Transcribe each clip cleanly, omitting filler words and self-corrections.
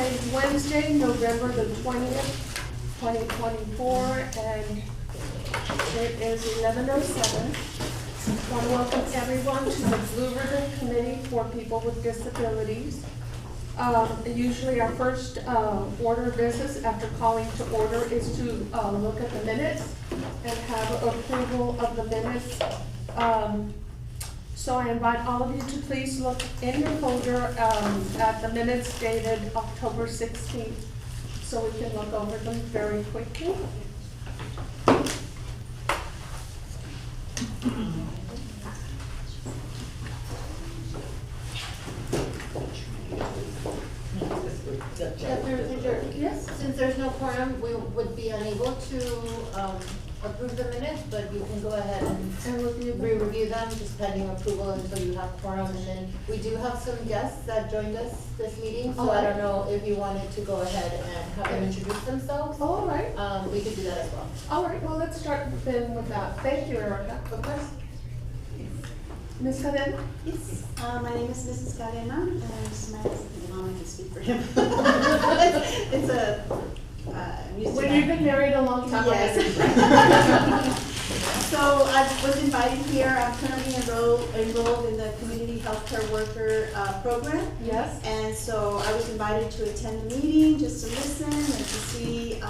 Today's Wednesday, November the 20th, 2024, and it is 11:07. I want to welcome everyone to the Blue Ribbon Committee for People with Disabilities. Usually our first order of business after calling to order is to look at the minutes and have approval of the minutes. So I invite all of you to please look in your folder at the minutes dated October 16th so we can look over them very quickly. Yes. Since there's no quorum, we would be unable to approve the minutes, but you can go ahead and re-review them, just pending approval until you have quorum. And then we do have some guests that joined us this meeting, so I don't know if you wanted to go ahead and have them introduce themselves. All right. We could do that as well. All right, well, let's start then with that. Thank you, Erica. Okay. Ms. Cadena? Yes, my name is Mrs. Cadena, and my husband, I can speak for him. It's a music. When you've been married a long time. Yes. So I was invited here. I'm currently enrolled in the Community Healthcare Worker program. Yes. And so I was invited to attend the meeting just to listen and to see,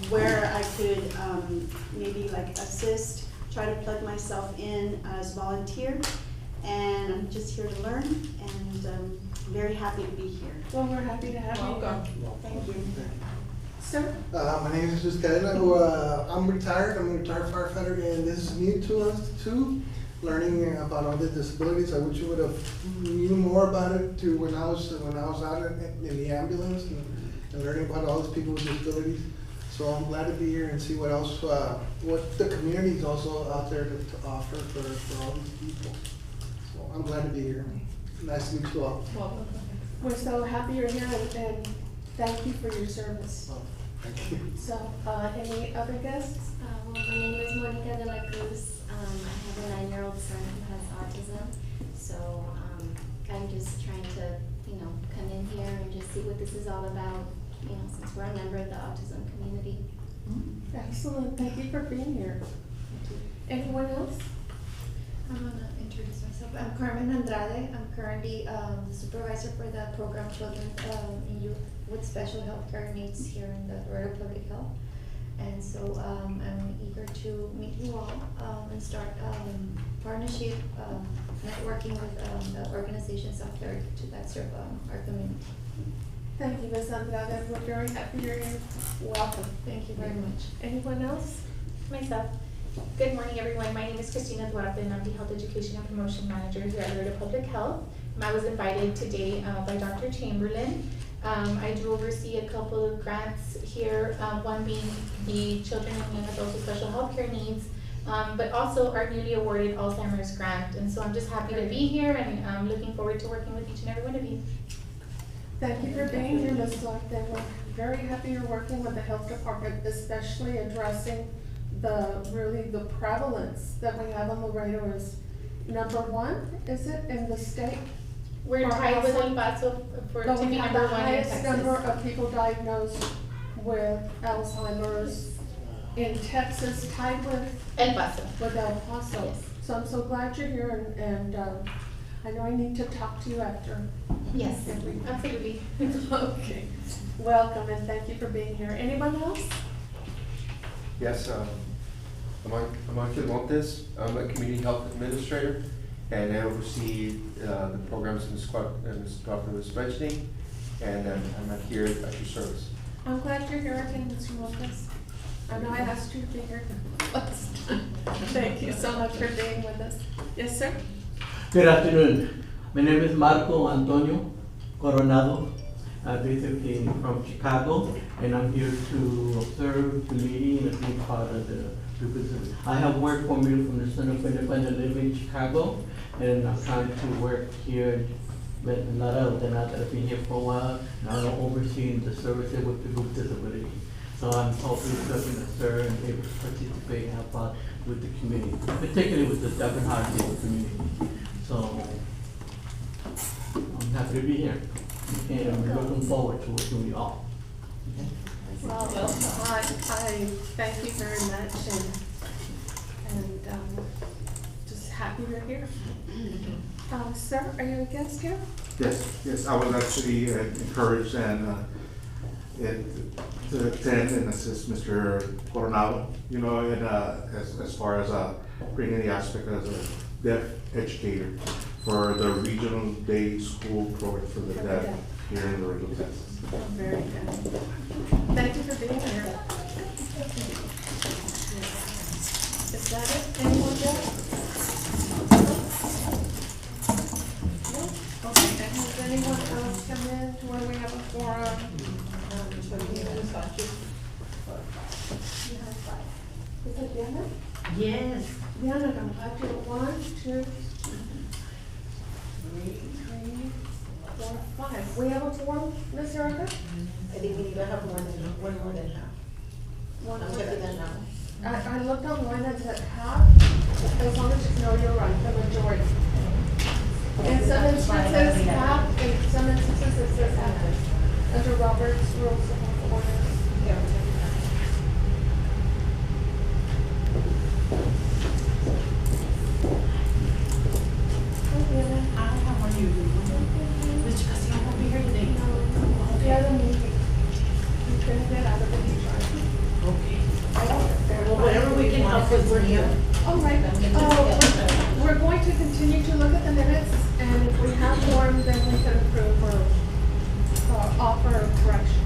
where I could maybe like assist, try to plug myself in as volunteer. And I'm just here to learn, and very happy to be here. Well, we're happy to have you. Welcome. Thank you. Sir? My name is Ms. Cadena, I'm retired. I'm a retired firefighter, and this is new to us too, learning about all the disabilities. I wish you would have knew more about it too when I was out in the ambulance and learning about all these people with disabilities. So I'm glad to be here and see what else, what the community is also out there to offer for all these people. So I'm glad to be here. Nice to meet you all. Well, we're so happy you're here, and thank you for your service. Thank you. So, any other guests? Well, my name is Monica de la Cruz. I have a 9-year-old son who has autism. So I'm just trying to, come in here and just see what this is all about, since we're a member of the autism community. Excellent. Thank you for being here. Anyone else? I'm gonna introduce myself. I'm Carmen Andrade. I'm currently the supervisor for the program Children and Youth with Special Healthcare Needs here in the Laredo Public Health. And so I'm eager to meet you all and start partnership, networking with the organizations out there that serve our community. Thank you, Ms. Andrade. We're very happy you're here. Welcome. Thank you very much. Anyone else? Myself. Good morning, everyone. My name is Christina Duarte, and I'm the Health Education and Promotion Manager here at Laredo Public Health. I was invited today by Dr. Chamberlain. I do oversee a couple of grants here, one being the Children and Young Adults with Special Healthcare Needs, but also our newly awarded Alzheimer's grant. And so I'm just happy to be here, and I'm looking forward to working with each and every one of you. Thank you for being here, Ms. Duarte. We're very happy you're working with the health department, especially addressing the prevalence that we have in Laredo is #1, is it, in the state? We're tied with El Paso But to we be have number the 1 in highest Texas. number of people diagnosed with Alzheimer's in Texas, tied with El Paso. El Paso. Yes. So I'm so glad you're here, and I know I need to talk to you after. Yes, If we- absolutely. Okay. Welcome, and thank you for being here. Anyone else? Yes, I'm Ángel Montes. I'm a community health administrator, and I oversee the programs Ms. Crawford was mentioning, and I'm here at your service. I'm glad you're here again, Mr. Lopez. I know I asked you to be here last time. Thank you so much for being with us. Yes, sir? Good afternoon. My name is Marco Antonio Coronado. I'm basically from Chicago, and I'm here to observe the meeting and be part of the group. I have work formula from the Center for Independent Living in Chicago, and I'm trying to work here in Laredo. And I've been here for a while, and I'm overseeing the services with the group disability. So I'm hoping to serve and able to participate and help out with the community, particularly with the deaf and hard to hear community. So I'm happy to be here. And we're looking forward to working with you all. Well, I thank you very much and just happy you're here. Sir, are you a guest here? Yes, I was actually encouraged and to attend and assist Mr. Coronado, you know, and as far as bringing the aspect as a deaf educator for the regional day school program for the deaf here in Laredo, Texas. Oh, very good. Thank you for being here. Is that it? Anyone else? No? Okay, and has anyone else come in to where we have a forum? Is it Diana? Yes. Diana, don't touch it. 1, 2, 3, 4, 5. We have a forum, Ms. Erica? I think we need to have one more than half. I'm checking that now. I looked online and said half, as long as you know you're right, the majority. In some instances, half, in some instances it says half. Under Robert's Rules of Order. Yeah, I'm checking that. Hi, how are you? Mr. Castillo won't be here today. The other meeting, you couldn't get out of the HR. Okay. Well, whatever we can help with, we're here. All right, we're going to continue to look at the minutes, and if we have form, then we can approve or offer corrections.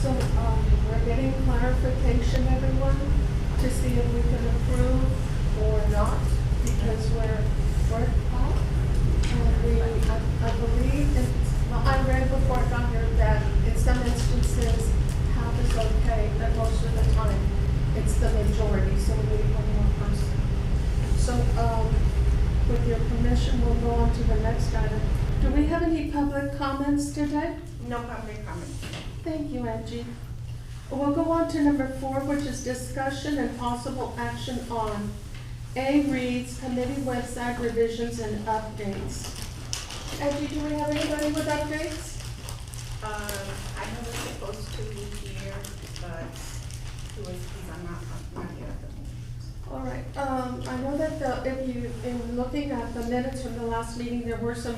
So, we're getting clarification, everyone, to see if we can approve or not, because we're out. And I believe, I read before I got here that in some instances, half is okay. your permission, we'll go on to the next item. Do we have any public comments today? No public comment. Thank you, Angie. We'll go on to number 4, which is discussion and possible action on A reads committee website revisions and updates. Angie, do we have anybody with updates? I know they're supposed to be here, but I'm not here at the moment. All right, I know that in looking at the minutes from the last meeting, there were some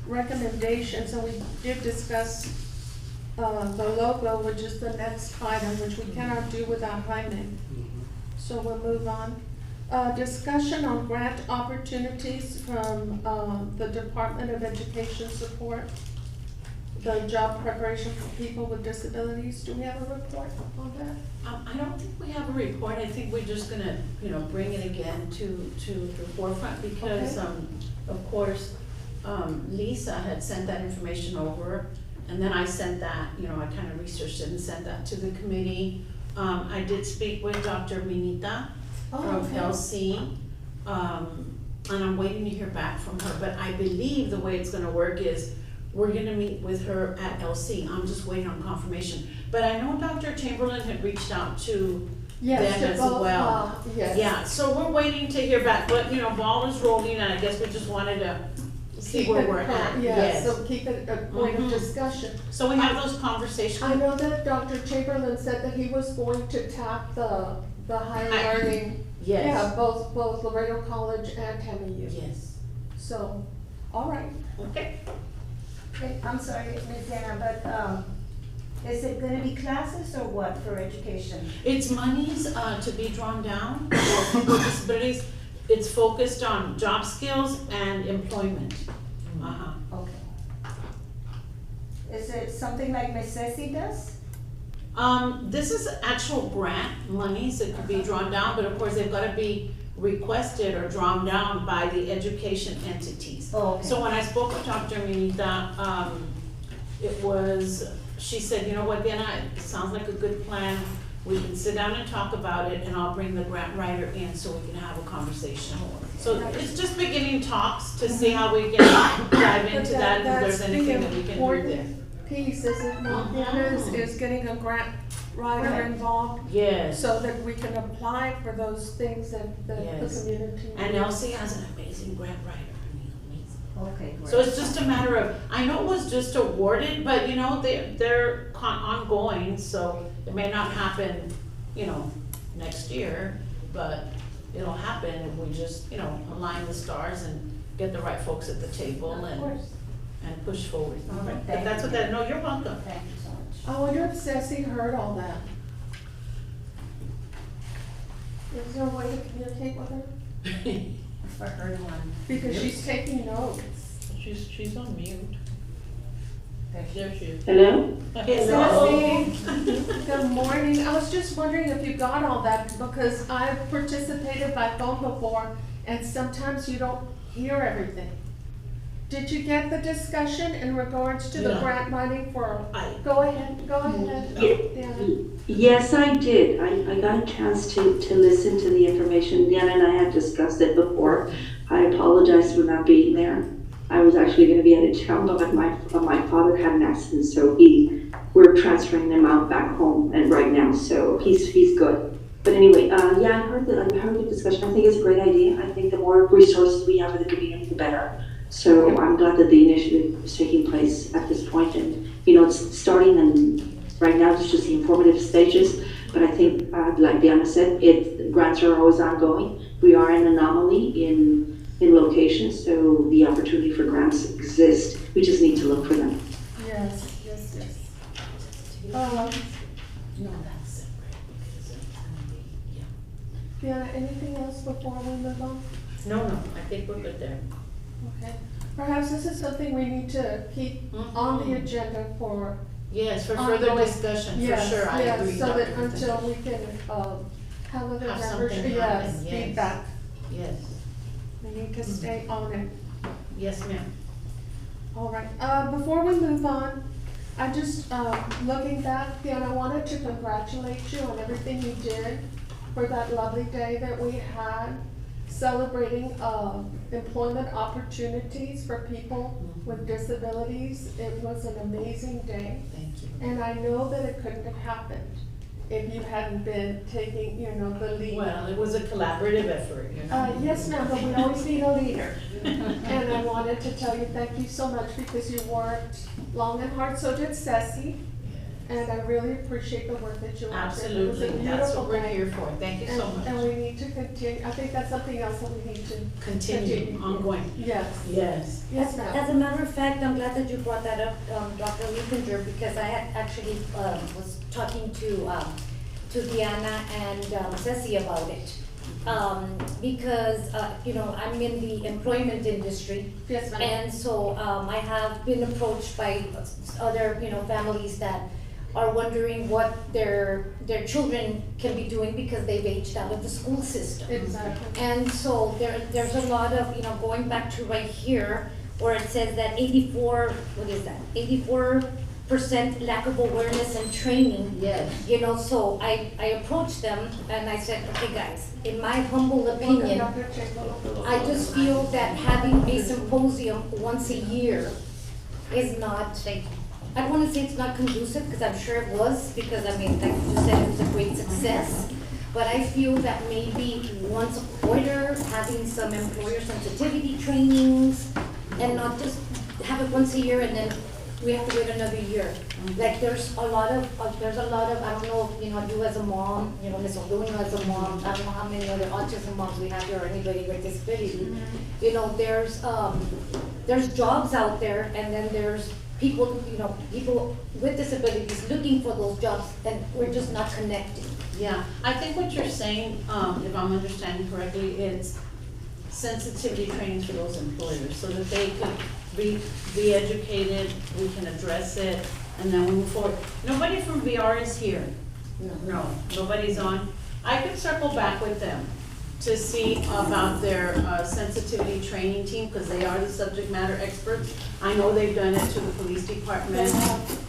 recommendations, and we did discuss the logo, which is the next item, which we cannot do without Jaime. So we'll move on. Discussion on grant opportunities from the Department of Education Support, the job preparation for people with disabilities. Do we have a report on that? I don't think we have a report. I think we're just gonna, bring it again to the forefront because, Okay. of course, Lisa had sent that information over, and then I sent that, I kind of researched it and sent that to the committee. I did speak with Dr. Minita from okay. LC, and I'm waiting to hear back from her, but I believe the way it's gonna work is we're gonna meet with her at LC. I'm just waiting on confirmation. But I know Dr. Chamberlain had reached out to Yes, them to as both, well. yes. Yeah, so we're waiting to hear back, but ball is rolling, and I guess we just wanted to see Keep where it we're current, at. yes, so keep it a point of Mhm. discussion. So we have those conversations. I know that Dr. Chamberlain said that he was going to tap the higher learning. Yes. Yeah, both Laredo College and Tammy U. Yes. So, all right. Okay. I'm sorry, Ms. Diana, but is it gonna be classes or what for education? It's monies to be drawn down for people with disabilities. It's focused on job skills and employment. Uh-huh. Okay. Is it something like Ms. Ceci does? This is actual grant monies that could be drawn down, but of course they've gotta be requested or drawn down by the education entities. Oh, okay. So when I spoke with Dr. Minita, she said, you know what, Diana, it sounds like a good plan. We can sit down and talk about it, and I'll bring the grant writer in so we can have a conversation. So it's just beginning talks to see how we can dive into But that, if there's that's the anything that we can do there. important piece, is it not, Diana, is getting a grant writer Right. involved Yes. so that we can apply for those things that the Yes. community. And needs. Elsie has an amazing grant writer. I mean, amazing. Okay, great. So it's just a matter of, I know it was just awarded, but they're ongoing, so it may not happen, next year, but it'll happen if we just, align the stars and get the right folks at the table Of and course. push forward. All right, But that's what thank no, you're welcome. Thank you so much. I wonder if Ceci heard all that. Is there a way to communicate with her? I heard one. Because she's taking notes. She's on mute. There she is. Hello? Ceci, good morning. I was just wondering if you got all that, because I've participated by phone before, and sometimes you don't hear everything. Did you get the discussion in regards to the Yeah. grant writing for, I- go ahead, Diana. Yes, I did. I got a chance to listen to the information. Diana and I had discussed it before. I apologize for not being there. I was actually gonna be out of town, but my father had an accident, so we're transferring him out back home and right now, so he's good. But anyway, yeah, I heard the discussion. I think it's a great idea. I think the more resources we have in the community, the better. So I'm glad that the initiative is taking place at this point, and it's starting, and right now it's just the informative stages. But I think, like Diana said, grants are always ongoing. We are an anomaly in locations, so the opportunity for grants exist. We just need to look for them. Yes. No, that's separate because it's gonna be, yeah. Diana, anything else before we move on? No, I think we're good there. Okay. Perhaps this is something we need to keep on the agenda for. Yes, for further ongoing- discussion, for Yes, sure, I yes, agree. so that Dr. until we can, have other Have members, something yes, happen, yes. feedback. Yes, We need to stay on it. yes, ma'am. All right, before we move on, I just, looking back, Dan, I wanted to congratulate you on everything you did for that lovely day that we had celebrating employment opportunities for people with disabilities. It was an amazing day. Thank you. And I know that it couldn't have happened if you hadn't been taking, the lead. Well, it was a collaborative effort, you know. Yes, ma'am, but we always need a leader. And I wanted to tell you, thank you so much because you worked long and hard, so did Ceci. And I really appreciate the work that you all did. It was a Absolutely, that's beautiful what we're day. here for, thank you so And much. we need to continue, I think that's something else that we need to. Continue, ongoing. Yes. Yes. Yes, As ma'am. a matter of fact, I'm glad that you brought that up, Dr. Lipinger, because I had actually, was talking to Diana and Ceci about it. Because, I'm in the employment industry. Yes, ma'am. And so, I have been approached by other, families that are wondering what their children can be doing because they've aged out of the school system. Exactly. And so there's a lot of, going back to right here, where it says that 84% lack of awareness and training. Yes. So I approached them and I said, okay guys, in my humble opinion, Dr. Chamberlain. I just feel that having a symposium once a year is not, I don't wanna say it's not conducive, because I'm sure it was, because like you said, it was a great success. But I feel that maybe once a quarter, having some employer sensitivity trainings, and not just have it once a year and then we have to wait another year. Like there's a lot of, I don't know, you as a mom, Ms. Oduno as a mom, I don't know how many other autism moms we have here or anybody with disability. There's jobs out there and then there's people, people with disabilities looking for those jobs and we're just not connecting. Yeah, I think what you're saying, if I'm understanding correctly, is sensitivity training for those employers so that they can be educated, we can address it, and then we move forward. Nobody from VR is here. No, nobody's on. I could circle back with them to see about their sensitivity training team, because they are the subject matter experts. I know they've done it to the police department,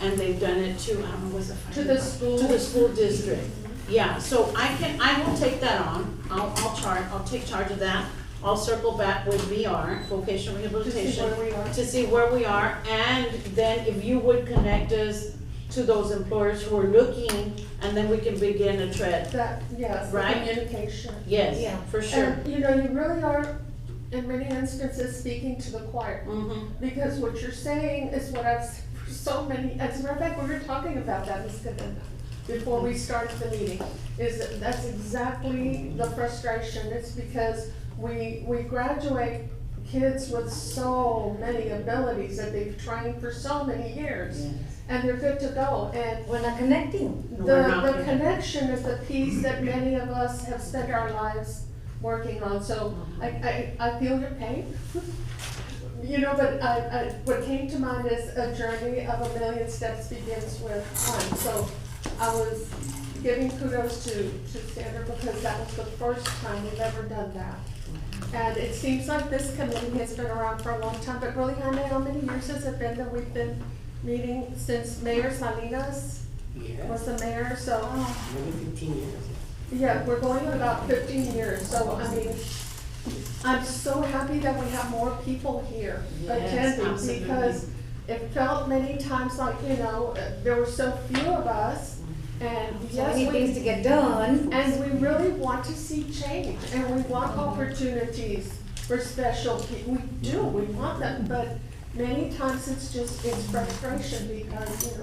and they've done it to, I don't know, what's the fire To the department? school. To the school district. Yeah, so I will take that on. I'll take charge of that. I'll circle back with VR, vocational rehabilitation. To see where we are, and then if you would connect us to those employers who are looking, and then we can begin a tread. Yes, Right? communication. Yes, Yeah. for sure. And, you really are, in many instances, speaking to the choir. Because what you're saying is what I've said for so many, as a matter of fact, we were talking about that, Ms. Cadena, before we started the meeting, that's exactly the frustration. It's because we graduate kids with so many abilities that they've trained for so many years. Yes. And they're good to go, and We're not connecting. No, we're not the connected. connection is the piece that many of us have spent our lives working on, so I feel your pain. But what came to mind is a journey of 1,000,000 steps begins with one, so I was giving kudos to Sandra because that was the first time we've ever done that. And it seems like this committee has been around for a long time, but really, Jaime, how many years has it been that we've been meeting since Mayor Salinas was the mayor, so. Maybe 15 years. Yeah, we're going on about 15 years, so I'm so happy that we have more people here Yes, attending, absolutely. because it felt many times like, there were so few of us, and So many yes, things to get done. and we really want to see change, and we want opportunities for special people. We do, we want them, but many times it's frustration because,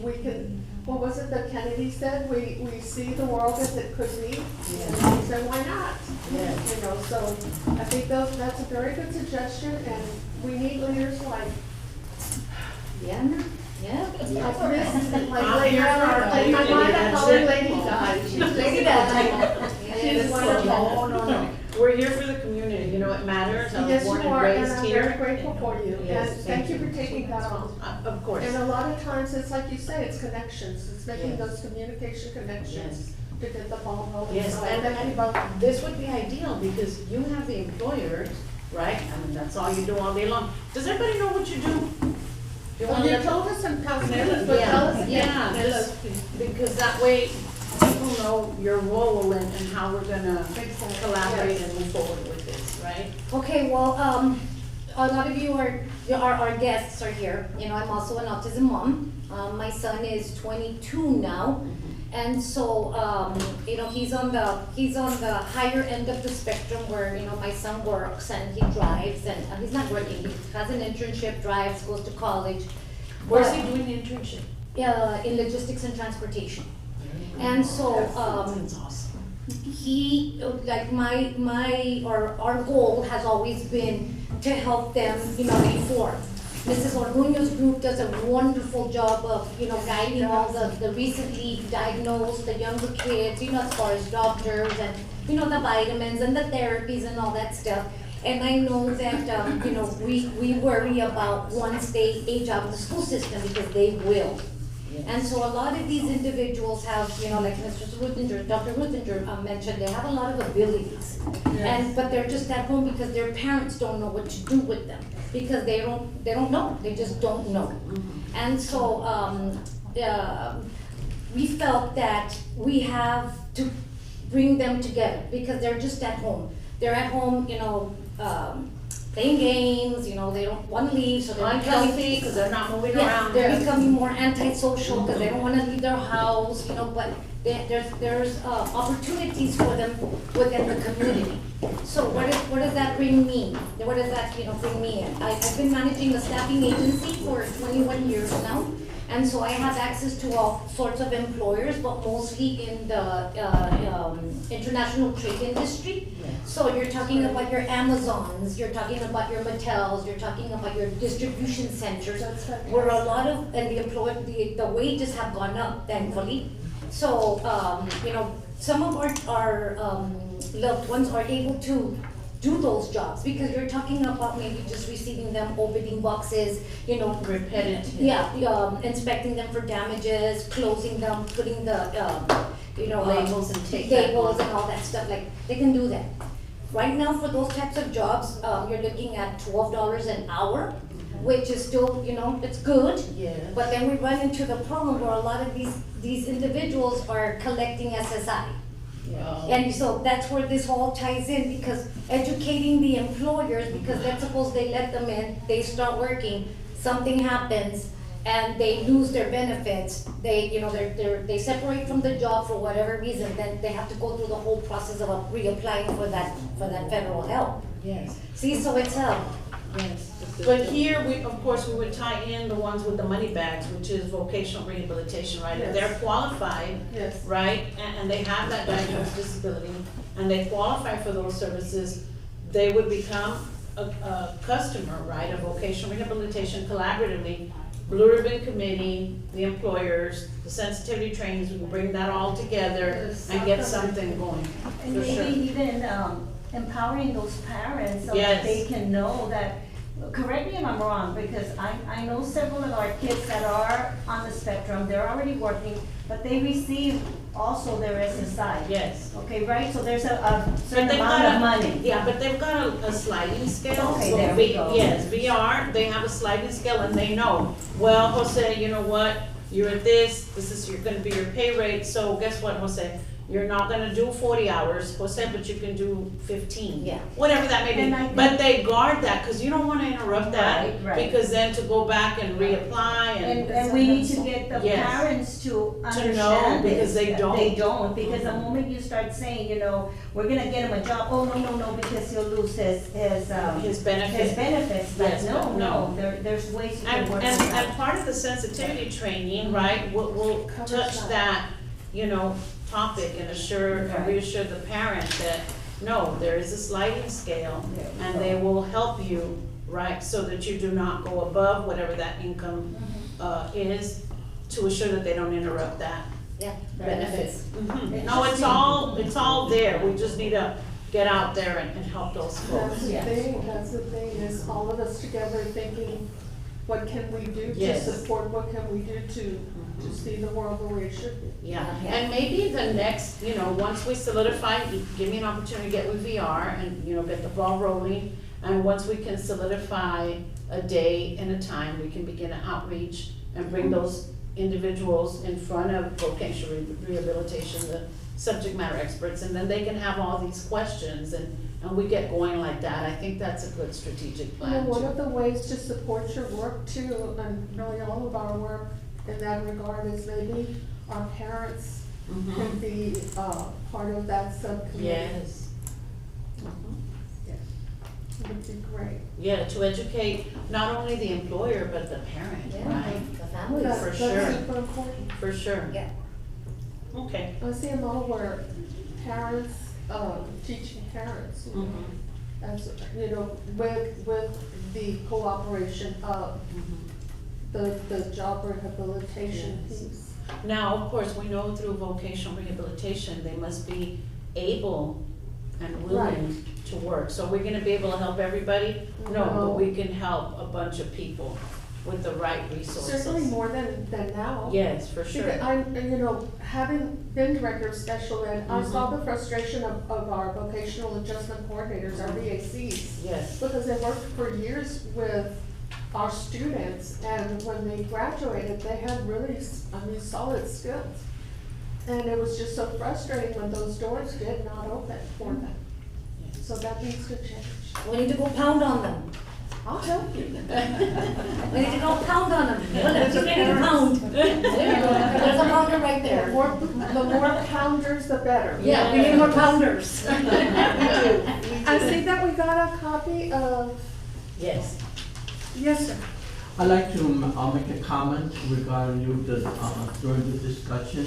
we can, what was it that Kennedy said? We see the world as it could be, and we say, why not? Yes. So I think that's a very good suggestion, and we need leaders like, Yeah. like Lady, I'm here for like my Lady, mind, I that's call her it. Lady Di. She's Lady Di. She's She's No, wonderful. no. We're here for the community, it matters. I was Yes, born you and are, and raised I'm very here. grateful for you, Yes, and thank you for taking that on. Of course. And a lot of times, it's like you say, it's connections, it's making Yes. those communication connections to get the ball rolling. Yes, So and thank you both. this would be ideal because you have the employers, right? That's all you do all day long. Does everybody know what you do? Well, you told us in past meetings, but tell us again. Yeah, just because that way people know your role and how we're gonna Exactly. collaborate Yes. and move forward with it. Okay, well, a lot of you are, our guests are here. You know, I'm also an autism mom. My son is 22 now. And so, you know, he's on the higher end of the spectrum where, you know, my son works and he drives and he's not working. He has an internship, drives, goes to college. Where's But- he doing the internship? in logistics and transportation. And so, That's awesome. he, like our goal has always been to help them, you know, reform. Mrs. Orduno's group does a wonderful job of, you know, guiding all the recently diagnosed, the younger kids, you know, as far as doctors and, you know, the vitamins and the therapies and all that stuff. And I know that, you know, we worry about once they age out of the school system because they will. And so a lot of these individuals have, you know, like Mr. Ruthinger, Dr. Ruthinger mentioned, they have a lot of abilities. But they're just at home because their parents don't know what to do with them. Because they don't know, they just don't know. And so, we felt that we have to bring them together because they're just at home. They're at home, you know, playing games, you know, they don't want to leave, so they're Unhealthy, because they're not moving around. they're becoming more antisocial because they don't want to leave their house, you know, but there's opportunities for them within the community. So what does that bring me? What does that, you know, bring me in? I've been managing a staffing agency for 21 years now. And so I have access to all sorts of employers, but mostly in the international trade industry. So you're talking about your Amazons, you're talking about your Mattels, you're talking about your distribution centers, where a lot of, and the wages have gone up, thankfully. So, you know, some of our loved ones are able to do those jobs because you're talking about maybe just receiving them, opening boxes, you know. Repetitive. Yeah, inspecting them for damages, closing them, putting the, you know. Labels and take that labels one. and all that stuff, like, they can do that. Right now, for those types of jobs, you're looking at $12 an hour, which is still, you know, it's good. Yeah. But then we run into the problem where a lot of these individuals are collecting SSI. And so that's where this all ties in, because educating the employers, because let's suppose they let them in, they start working, something happens, and they lose their benefits, they, you know, they separate from the job for whatever reason, then they have to go through the whole process of reapplying for that federal help. Yes. See, so it's Yes. But here, we, of course, we would tie in the ones with the money bags, which is vocational rehabilitation, right? If they're qualified, Yes. right, and they have that diagnosed disability, and they qualify for those services, they would become a customer, right, of vocational rehabilitation collaboratively. Blue Ribbon Committee, the employers, the sensitivity trainings, we can bring that all together and get something going, And for sure. maybe even empowering those parents so Yes. that they can know that, correct me if I'm wrong, because I know several of our kids that are on the spectrum, they're already working, but they receive also their SSI. Yes. Okay, right, so there's a But certain they've amount got of money. Yeah, but they've got a sliding scale. Okay, So there we go. Yes, VR, they have a sliding scale and they know, well, Jose, you know what? You're at this is gonna be your pay rate, so guess what, Jose? You're not gonna do 40 hours, Jose, but you can do 15. Yeah. Whatever that may And I be, think- but they guard that, cause you don't wanna interrupt that. Right, right. Because then to go back and reapply And we need to get the Yes. parents to understand know, this. because they don't. They don't, because the moment you start saying, you know, we're gonna get him a job, oh, no, because he'll lose his His his benefit. benefits, but Yes, no, no. there's ways you And, can work and, it and out. part of the sensitivity training, right, will Covers touch that, you know, topic and Right. and reassure the parent that, no, there is a sliding scale, There we and go. they will help you, right, so that you do not go above whatever that income, is, to assure that they don't interrupt that Yeah. benefit. Mhm. It's No, just it's all there, we just need to get out there and help those folks. That's the thing, is all of us together thinking, what can we do to Yes. support, what can we do to see the world the way it should be? Yeah, and maybe the next, you know, once we solidify, give me an opportunity to get with VR and, you know, get the ball rolling. And once we can solidify a day and a time, we can begin an outreach and bring those individuals in front of vocational rehabilitation, the subject matter experts, and then they can have all these questions and and we get going like that, I think that's a good strategic plan One of too. the ways to support your work too, and really all of our work in that regard, is maybe our parents Mhm. can be, part of that subcommittee. Yes. Mhm. It would be great. Yeah, to educate not only the employer, but the parent, Yeah, right? the families. That's- For That's sure. super important. For sure. Yeah. Okay. I see a model where parents, teaching parents, you know, Mhm. as, you know, with the cooperation of the job rehabilitation Yes. piece. Now, of course, we know through vocational rehabilitation, they must be able and willing to work. So we're gonna be able to help everybody? No, No. but we can help a bunch of people with the right resources. Certainly more than now. Yes, for sure. Because you know, having been director of special ed, I saw the frustration of our vocational adjustment coordinators, our VACs. Yes. Because they worked for years with our students, and when they graduated, they had really, solid skills. And it was just so frustrating when those doors did not open for them. So that needs to change. We need to go pound on them. I'll help you. We need to go pound on them. Let's just make it a pound. There's a pounder right there. The more pounders, the better. Yeah, we need more pounders. I see that we got a copy of, Yes. yes, sir. I'd like to make a comment regarding during the discussion.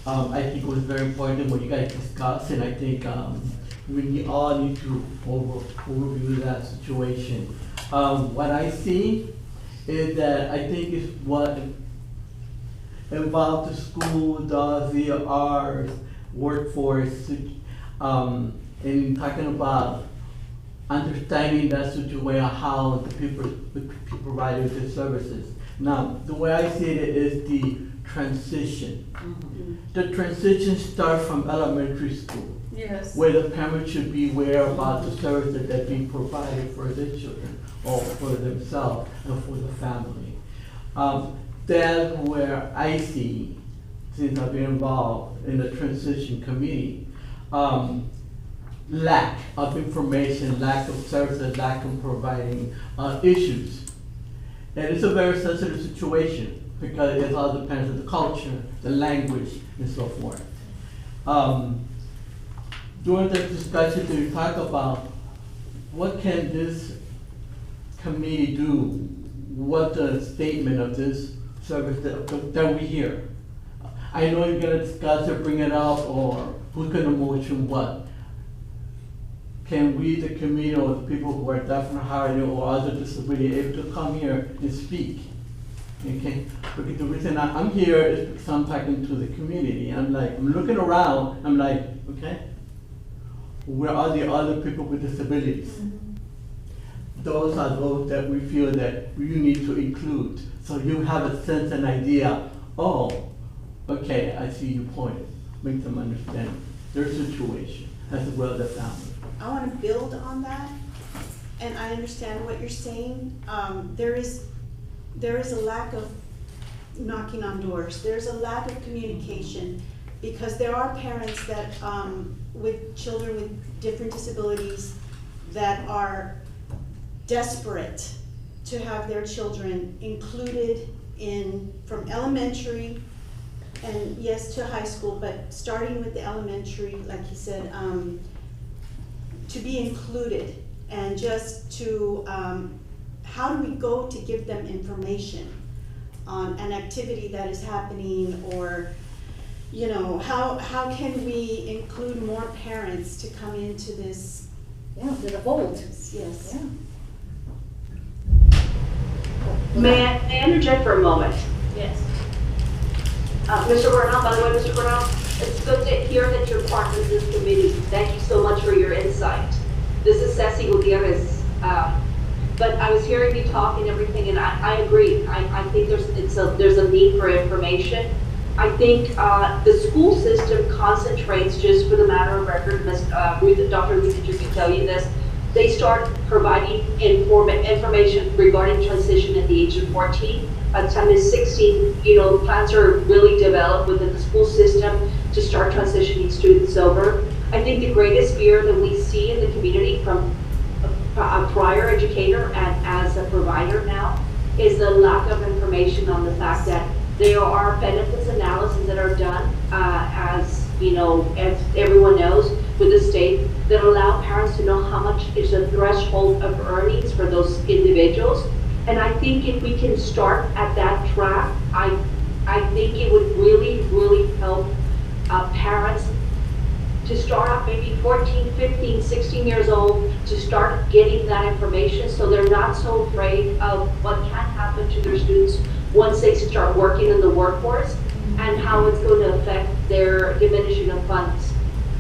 I think it was very important what you guys discussed, and I think we all need to overview that situation. What I see is that I think it's what involved the school, the our workforce, in talking about understanding that situation, how the people provided the services. Now, the way I see it is the transition. The transition starts from elementary school, Yes. where the parents should be aware about the services that being provided for their children or for themselves and for the family. That's where I see, since I've been involved in the transition committee, lack of information, lack of services, lack of providing issues. And it's a very sensitive situation because it all depends on the culture, the language, and so forth. During the discussion, we talk about what can this committee do? What the statement of this service that we hear? I know you're gonna discuss it, bring it up, or who's gonna motion what? Can we, the committee, or the people who are deaf and hard or other disability, able to come here and speak? Okay, because the reason I'm here is because I'm talking to the community. I'm looking around, I'm like, okay, where are the other people with disabilities? Those are those that we feel that you need to include. So you have a sense and idea, oh, okay, I see your point. Make them understand their situation as well as the family. I want to build on that, and I understand what you're saying. There is a lack of knocking on doors. There's a lack of communication, because there are parents that, with children with different disabilities that are desperate to have their children included from elementary and yes, to high school, but starting with the elementary, like you said, to be included, and just to, how do we go to give them information on an activity that is happening, or, you know, how can we include more parents to come into this? Yeah, to the fold. Yes. Yeah. May I interject for a moment? Yes. Mr. Bernal, by the way, Mr. Bernal, it's good to hear that you're part of this committee. Thank you so much for your insight. This is Ceci Gutierrez. But I was hearing you talk and everything, and I agree. I think there's a need for information. I think the school system concentrates, just for the matter of record, Dr. Rudiger can tell you this, they start providing information regarding transition at the age of 14. By the time they're 16, you know, plans are really developed within the school system to start transitioning students over. I think the greatest fear that we see in the community from a prior educator and as a provider now is the lack of information on the fact that there are benefits analyses that are done, as you know, as everyone knows, with the state, that allow parents to know how much is the threshold of earnings for those individuals. And I think if we can start at that track, I think it would really, really help parents to start off maybe 14, 15, 16 years old, to start getting that information so they're not so afraid of what can happen to their students once they start working in the workforce, and how it's going to affect their diminishing of funds.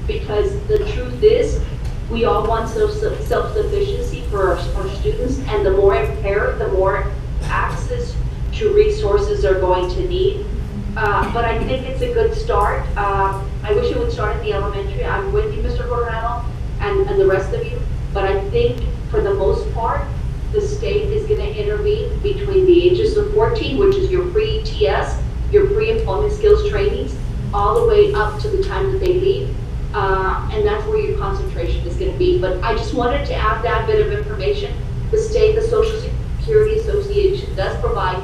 Because the truth is, we all want self-sufficiency for our students, and the more impaired, the more access to resources they're going to need. But I think it's a good start. I wish it would start at the elementary. I'm with you, Mr. Coronado, and the rest of you. But I think for the most part, the state is going to intervene between the ages of 14, which is your pre-ETS, your pre-employment skills trainings, all the way up to the time that they leave. And that's where your concentration is going to be. But I just wanted to add that bit of information. The state, the Social Security Association does provide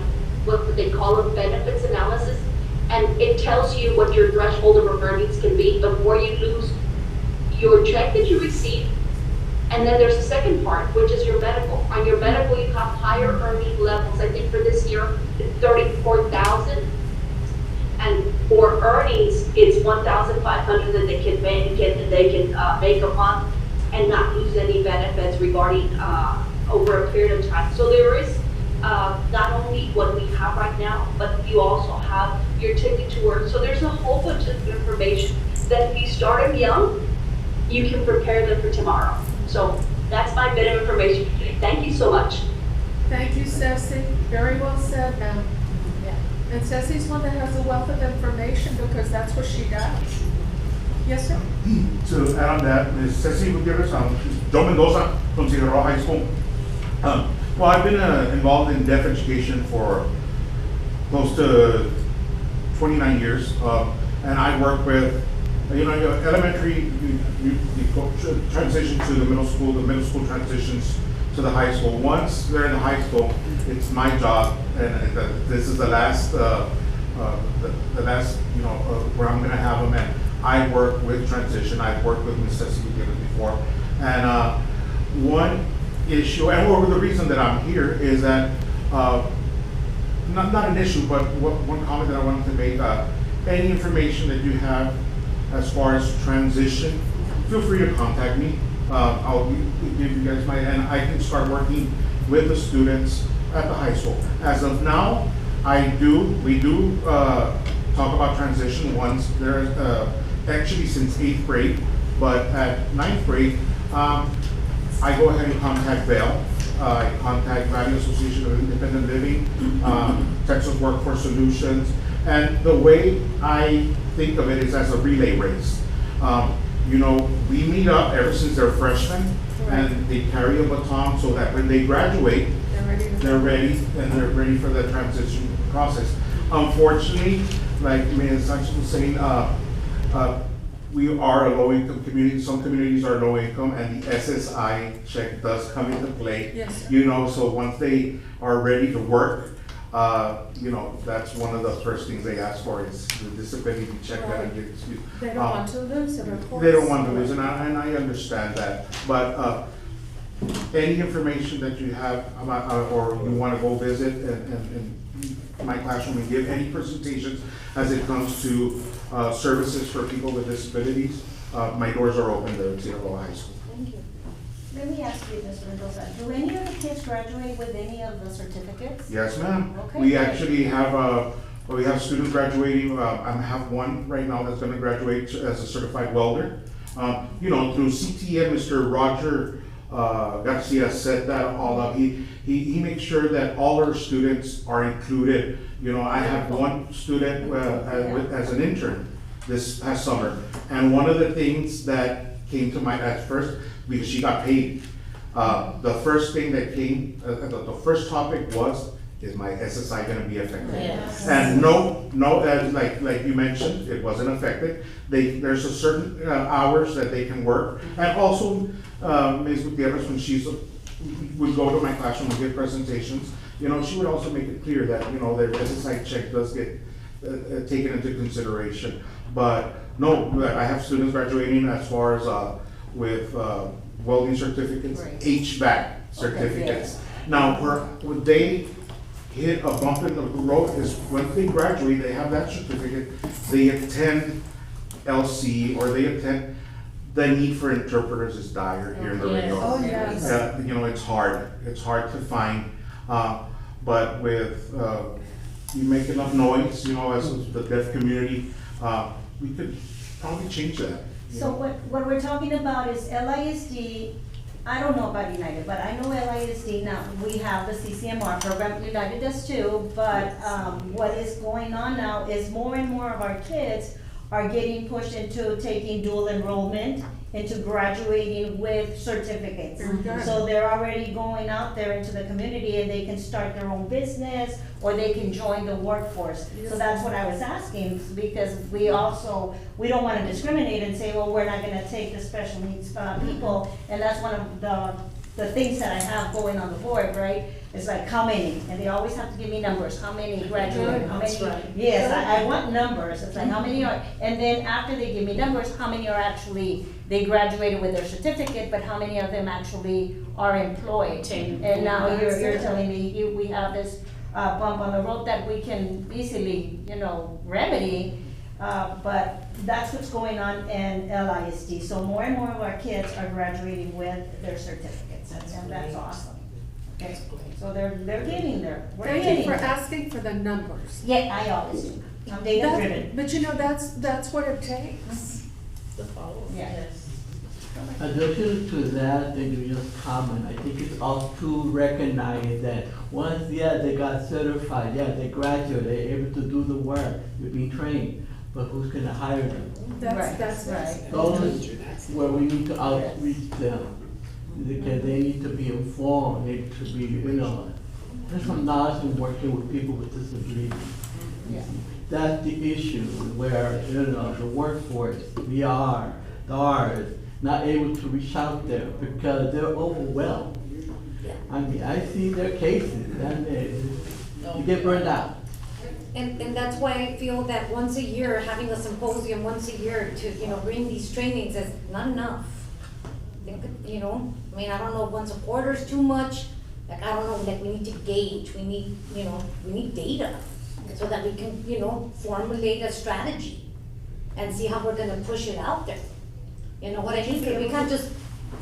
what they call a benefits analysis, and it tells you what your threshold of earnings can be before you lose your check that you receive. And then there's a second part, which is your medical. On your medical, you have higher earning levels. I think for this year, it's 34,000. And for earnings, it's 1,500 that they can make a month and not lose any benefits regarding over a period of time. So there is not only what we have right now, but you also have your ticket to work. So there's a whole bunch of information that if you start them young, you can prepare them for tomorrow. So that's my bit of information today. Thank you so much. Thank you, Ceci. Very well said, ma'am. And Ceci's one that has a wealth of information because that's what she does. Yes, sir? To add on that, Ms. Ceci Gutierrez, Joe Mendoza from Figueroa High School. Well, I've been involved in deaf education for close to 29 years, and I work with, your elementary, you transition to the middle school transitions to the high school. Once they're in the high school, it's my job, and this is the last, where I'm going to have them. And I work with transition. I've worked with Ms. Ceci before, and one issue, and the reason that I'm here is that not an issue, but one comment that I wanted to make. Any information that you have as far as transition, feel free to contact me. I'll give you guys and I can start working with the students at the high school. As of now, we do talk about transition once. There's actually since 8th grade, but at 9th grade, I go ahead and contact Vail. I contact Valley Association of Independent Living, Texas Workforce Solutions, and the way I think of it is as a relay race. We meet up ever since they're freshmen, and they carry a baton so that when they graduate, they're ready for the transition process. Unfortunately, like Ms. Sanchez was saying, we are a low-income community. Some communities are low-income, and the SSI check does come into play. Yes, sir. So once they are ready to work, that's one of the first things they ask for is the disability check that I get. They don't want to lose it, of course. They don't want to lose it, and I understand that. But any information that you have about, or you want to go visit and my classroom and give any presentations as it comes to services for people with disabilities, my doors are open there at Figueroa High School. Thank you. Let me ask you, Mr. Mendoza, do any of the kids graduate with any of the certificates? Yes, ma'am. Okay. We actually have we have students graduating. I have one right now that's going to graduate as a certified welder. Through CTM, Mr. Roger Garcia set that all up. He makes sure that all our students are included. I have one student as an intern this past summer, and one of the things that came to mind at first, because she got paid, the first thing that came, the first topic was is my SSI gonna be affected? Yes. And no, like you mentioned, it wasn't affected. There's a certain hours that they can work. And also, Ms. Gutierrez, when would go to my classroom and give presentations, you know, she would also make it clear that, you know, their SSI check does get taken into consideration. But no, I have students graduating as far as with welding certificates, Right. HVAC certificates. Now, would they hit a bump in the road is when they graduate, they have that certificate, they attend LC or they attend, the need for interpreters is dire here in the Yes. region. Oh, yes. You know, it's hard to find, but with, you make enough noise, you know, as the deaf community, we could probably change that. you So know? what we're talking about is LISD, I don't know about United, but I know LISD now, we have the CCMR program, United does too, but, what is going on now is more and more of our kids are getting pushed into taking dual enrollment, into graduating with certificates. Very good. So they're already going out there into the community and they can start their own business or they can join the workforce. So that's what I was asking, because we don't wanna discriminate and say, well, we're not gonna take the special needs people. And that's one of the things that I have going on the board, right? It's like, how many? And they always have to give me numbers, how many graduated, how many? That's right. Yes, I want numbers, it's like, how many are, and then after they give me numbers, how many are actually, they graduated with their certificate, but how many of them actually are employed? Obtained. And now you're telling me, we have this bump on the road that we can easily, you know, remedy, but that's what's going on in LISD. So more and more of our kids are graduating with their certificates, and that's awesome. Okay, so they're getting there, we're Thank you getting for there. asking for the numbers. Yeah, I always do, I'm data That- driven. But you know, that's what it takes. The follow. Yeah. Yes. Addition to that, you just comment, I think it's also to recognize that once, they got certified, they graduate, they're able to do the work, they're being trained, but who's gonna hire them? That's right. Those where we need to outreach them, because they need to be informed, they need to be, there's some knowledge in working with people with disabilities. Yeah. That's the issue where, the workforce, the ours, not able to reach out there because they're overwhelmed. I mean, I see their cases and you get burned out. And that's why I feel that once a year, having a symposium once a year to, bring these trainings is not enough. I don't know if once a quarter is too much, I don't know, we need to gauge, we need data so that we can, formulate a strategy and see how we're gonna push it out there. You know what I mean? 'Cause we can't just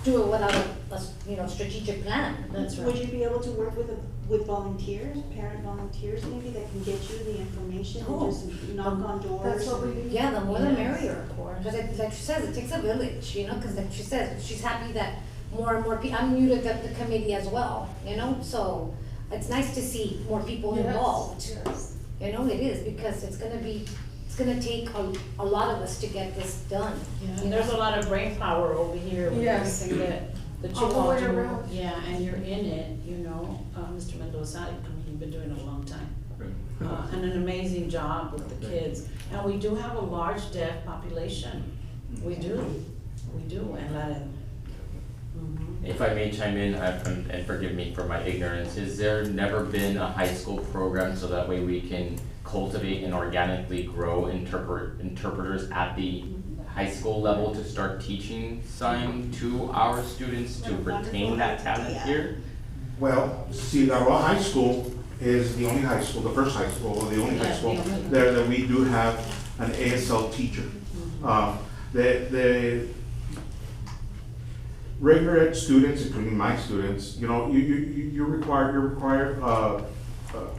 do it without a strategic plan. That's right. Would you be able to work with volunteers, parent volunteers maybe, that can get you the information and Oh. just knock on doors? That's what we and- do. Yeah, the more the Yes. merrier, because like she says, it takes a village, because like she says, she's happy that more and more people, I'm new to the committee as well, so it's nice to see more people involved. It is, because it's gonna take a lot of us to get this done. Yeah, and there's a lot of brain power over here with Yes. everything that you All the all way do. around. Yeah, and you're in it, Mr. Mendoza, you've been doing it a long time. And an amazing job with the kids. And we do have a large deaf population. We do, and let it. If I may chime in, and forgive me for my ignorance, has there never been a high school program so that way we can cultivate and organically grow interpreters at the high school level to start teaching sign to our students to retain that talent here? Well, see, Aroa High School is the only high school, the first high school, or the only high Yeah, school the only. there that we do have an ASL teacher. The regular ed students, including my students, you're required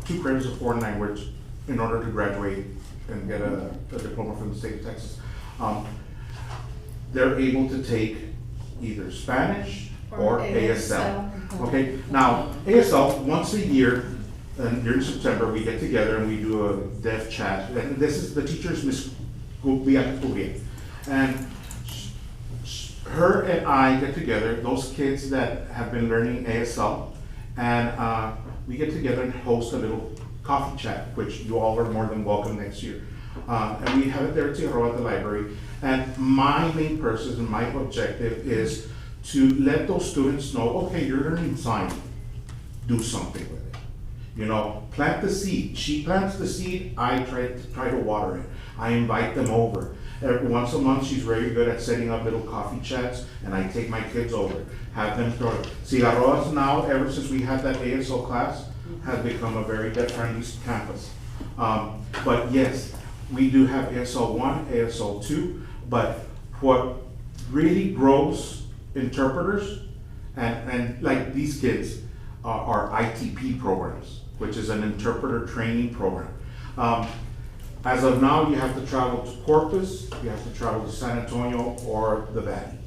2 credits of foreign language in order to graduate and get a diploma from the state of Texas. They're able to take either Spanish or ASL. Okay, now, ASL, once a year, and during September, we get together and we do a deaf chat. And this is, the teacher is Miss Gubia. And her and I get together, those kids that have been learning ASL, And we get together and host a little coffee chat, which you all are more than welcome next year. And we have it there at the library. And my main purpose and my objective is to let those students know, okay, you're learning science, do something with it. You know, plant the seed. She plants the seed, I try to water it. I invite them over. Every once a month, she's very good at setting up little coffee chats, and I take my kids over, have them start. Cigarroas now, ever since we had that ASO class, has become a very deaf-friendly campus. But yes, we do have ASL 1, ASL 2, but what really grows interpreters, and like these kids, are ITP programs, which is an interpreter training program. As of now, you have to travel to Corpus, you have to travel to San Antonio or the Valley.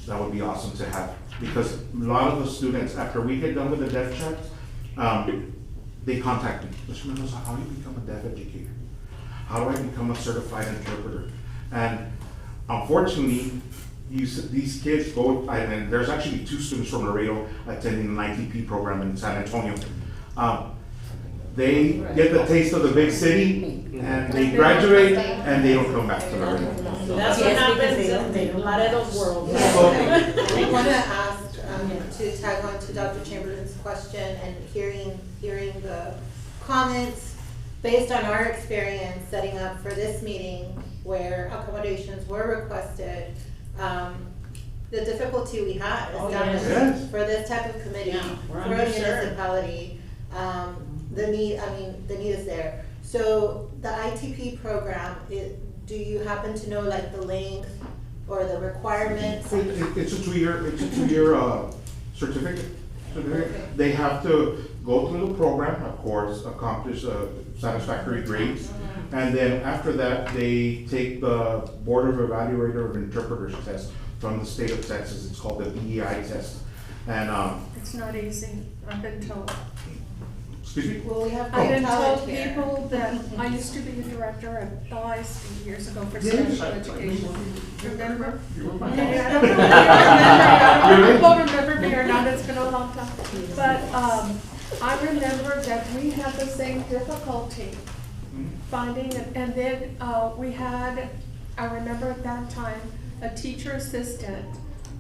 That would be awesome to have, because a lot of the students, after we get done with the deaf checks, they contact me. Mr. Mendoza, how do you become a deaf educator? How do I become a certified interpreter? And unfortunately, these kids go, and there's actually 2 students from Laredo attending an ITP program in San Antonio. They get the taste of the big city, and they graduate, and they don't come back to Laredo. That's what happens in Laredo's world. I want to ask, to tag on to Dr. Chamberlain's question and hearing the comments. Based on our experience setting up for this meeting where accommodations were requested, the difficulty we had established for this type of committee, for a municipality, the need is there. So the ITP program, do you happen to know like the length or the requirements? It's a two-year certificate. Okay. They have to go through the program, of course, accomplish satisfactory grades, and then after that, they take the Board of Evaluator of Interpreters test from the state of Texas. It's called the BEI test. And it's not easy, I've been told. Excuse me? Well, we have I've been told people that, I used to be a director at the high school years ago for special education. Remember? Okay, I don't know if you remember, remember me or not, it's been a long time. But I remember that we had the same difficulty finding, and then we had, I remember at that time, a teacher assistant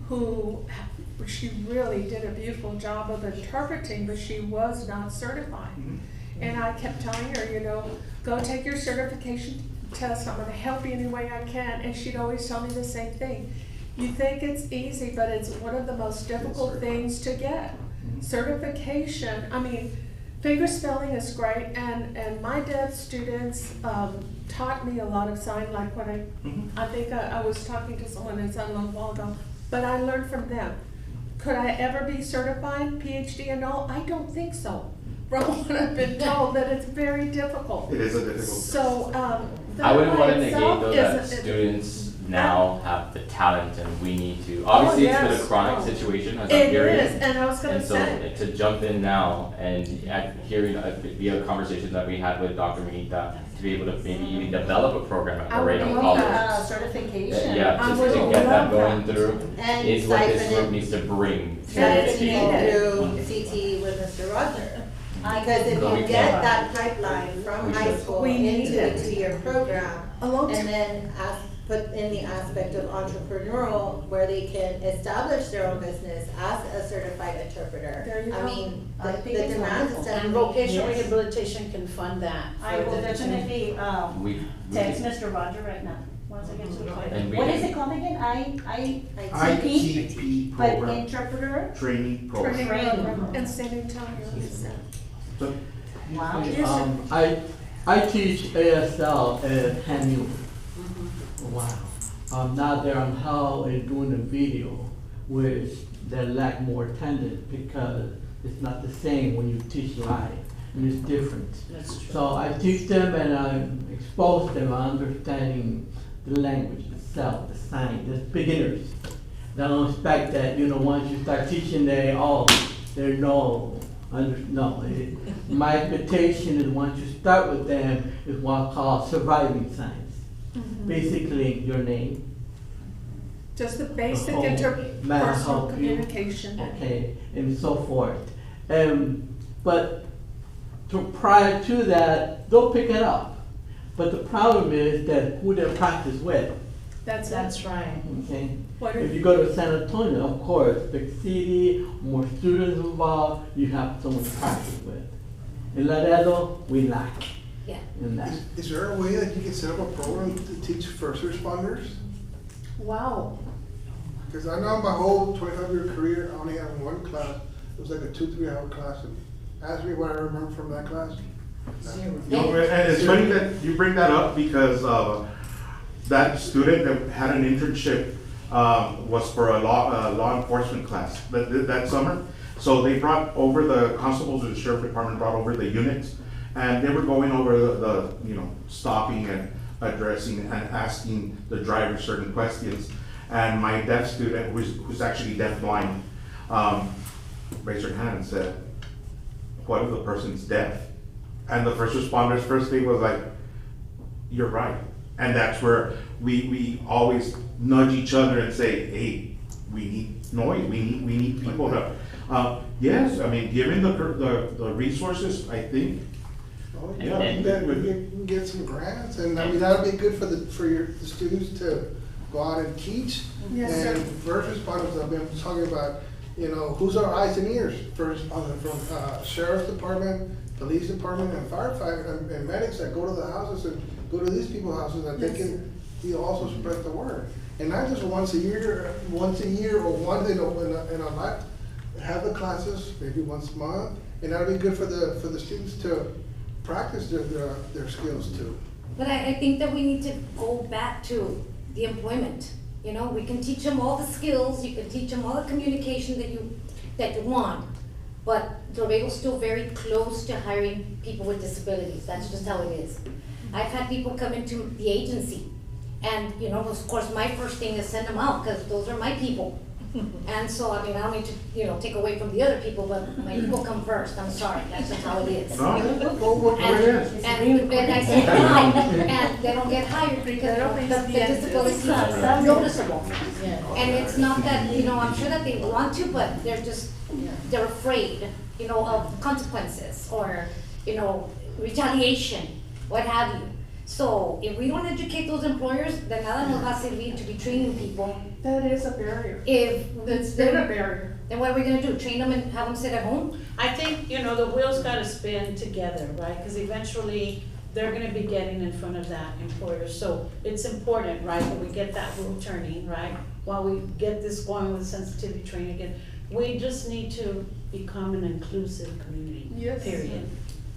who, she really did a beautiful job of interpreting, but she was not certified. And I kept telling her, go take your certification test, I'm gonna help you any way I can, and she'd always tell me the same thing. You think it's easy, but it's one of the most difficult things to get. Certification, I mean, finger spelling is great, and my deaf students taught me a lot of sign, like when I think I was talking to someone in San Luis a while ago, but I learned from them. Could I ever be certified, PhD and all? I don't think so. From what I've been told, that it's very difficult. It is a difficult. So, I wouldn't want to negate though that students now have the talent, and we need to, obviously it's been a chronic situation as I'm hearing. It is, and I was gonna say. And so to jump in now and hearing via conversations that we had with Dr. Minita, to be able to maybe even develop a program at Laredo College. Certification. Yeah, to get that going through And is what this group needs to bring. through CT with Mr. Roger. Because if you get that pipeline from high school into a 2-year program, and then put in the aspect of entrepreneurial, where they can establish their own business as a certified interpreter. I mean, the demand is And definitely. vocational rehabilitation can fund that. I will definitely text Mr. Roger right now, once I get to the point. What is it called again? ITP But program. interpreter? Training program. Training in San Antonio, he said. Wow. I teach ASL at HAMU. Wow. Now they're on how they're doing the video, which they lack more attendance because it's not the same when you teach live, and it's different. That's true. So I teach them and I expose them on understanding the language itself, the sign, the beginners. They don't expect that, once you start teaching, they know. My expectation is once you start with them is what's called surviving signs. Basically, your name. Just the basic mental interpersonal health, communication. Okay, and so forth. But prior to that, they'll pick it up. But the problem is that who they practice with. That's right. Okay. What If you go to San Antonio, of course, big city, more students involved, you have someone to practice with. In Laredo, we lack Yeah. in that. Is there a way that you can set up a program to teach first responders? Wow. Because I know my whole 25-year career, I only had one class. It was like a 2-3 hour class. And ask me what I remember from that class. You know, and it's funny that you bring that up because that student that had an internship was for a law enforcement class that summer. So they brought over the constables of the sheriff department brought over the units, and they were going over the stopping and addressing and asking the driver certain questions. And my deaf student, who's actually deafblind, raised her hand and said, "What if the person's deaf?" And the first responders' first thing was like, "You're right." And that's where we always nudge each other and say, "Hey, we need noise. We need people to." Yes, I mean, given the resources, I think. Oh, yeah, we can get some grants, and I mean, that'll be good for the students to go out and teach. Yes, And sir. first responders, I've been talking about, who's our eyes and ears? First responders from sheriff's department, police department, and firefighter, and medics that go to the houses and go to these people's houses that they can also spread the word. And not just once a year or once in a life, have the classes maybe once a month, and that'll be good for the students to practice their skills too. But I think that we need to go back to the employment. We can teach them all the skills, you can teach them all the communication that you want, but Laredo's still very close to hiring people with disabilities. That's just how it is. I've had people come into the agency, and of course, my first thing is send them out, because those are my people. And so, I don't need to, take away from the other people, but my people come first. I'm sorry, that's just how it is. No, And then I send them out, and they don't get hired because the disabilities are noticeable. And it's not that, I'm sure that they want to, but they're afraid, of consequences or, retaliation, what have you. So if we don't educate those employers, then nada nos va a servir to be training people. That is a barrier. That's been a barrier. Then what are we gonna do? Train them and have them sit at home? I think, the wheels gotta spin together, right? Because eventually, they're gonna be getting in front of that employer. So it's important, right, that we get that wheel turning, right? While we get this going with sensitivity training again. We just need to become an inclusive community. Yes.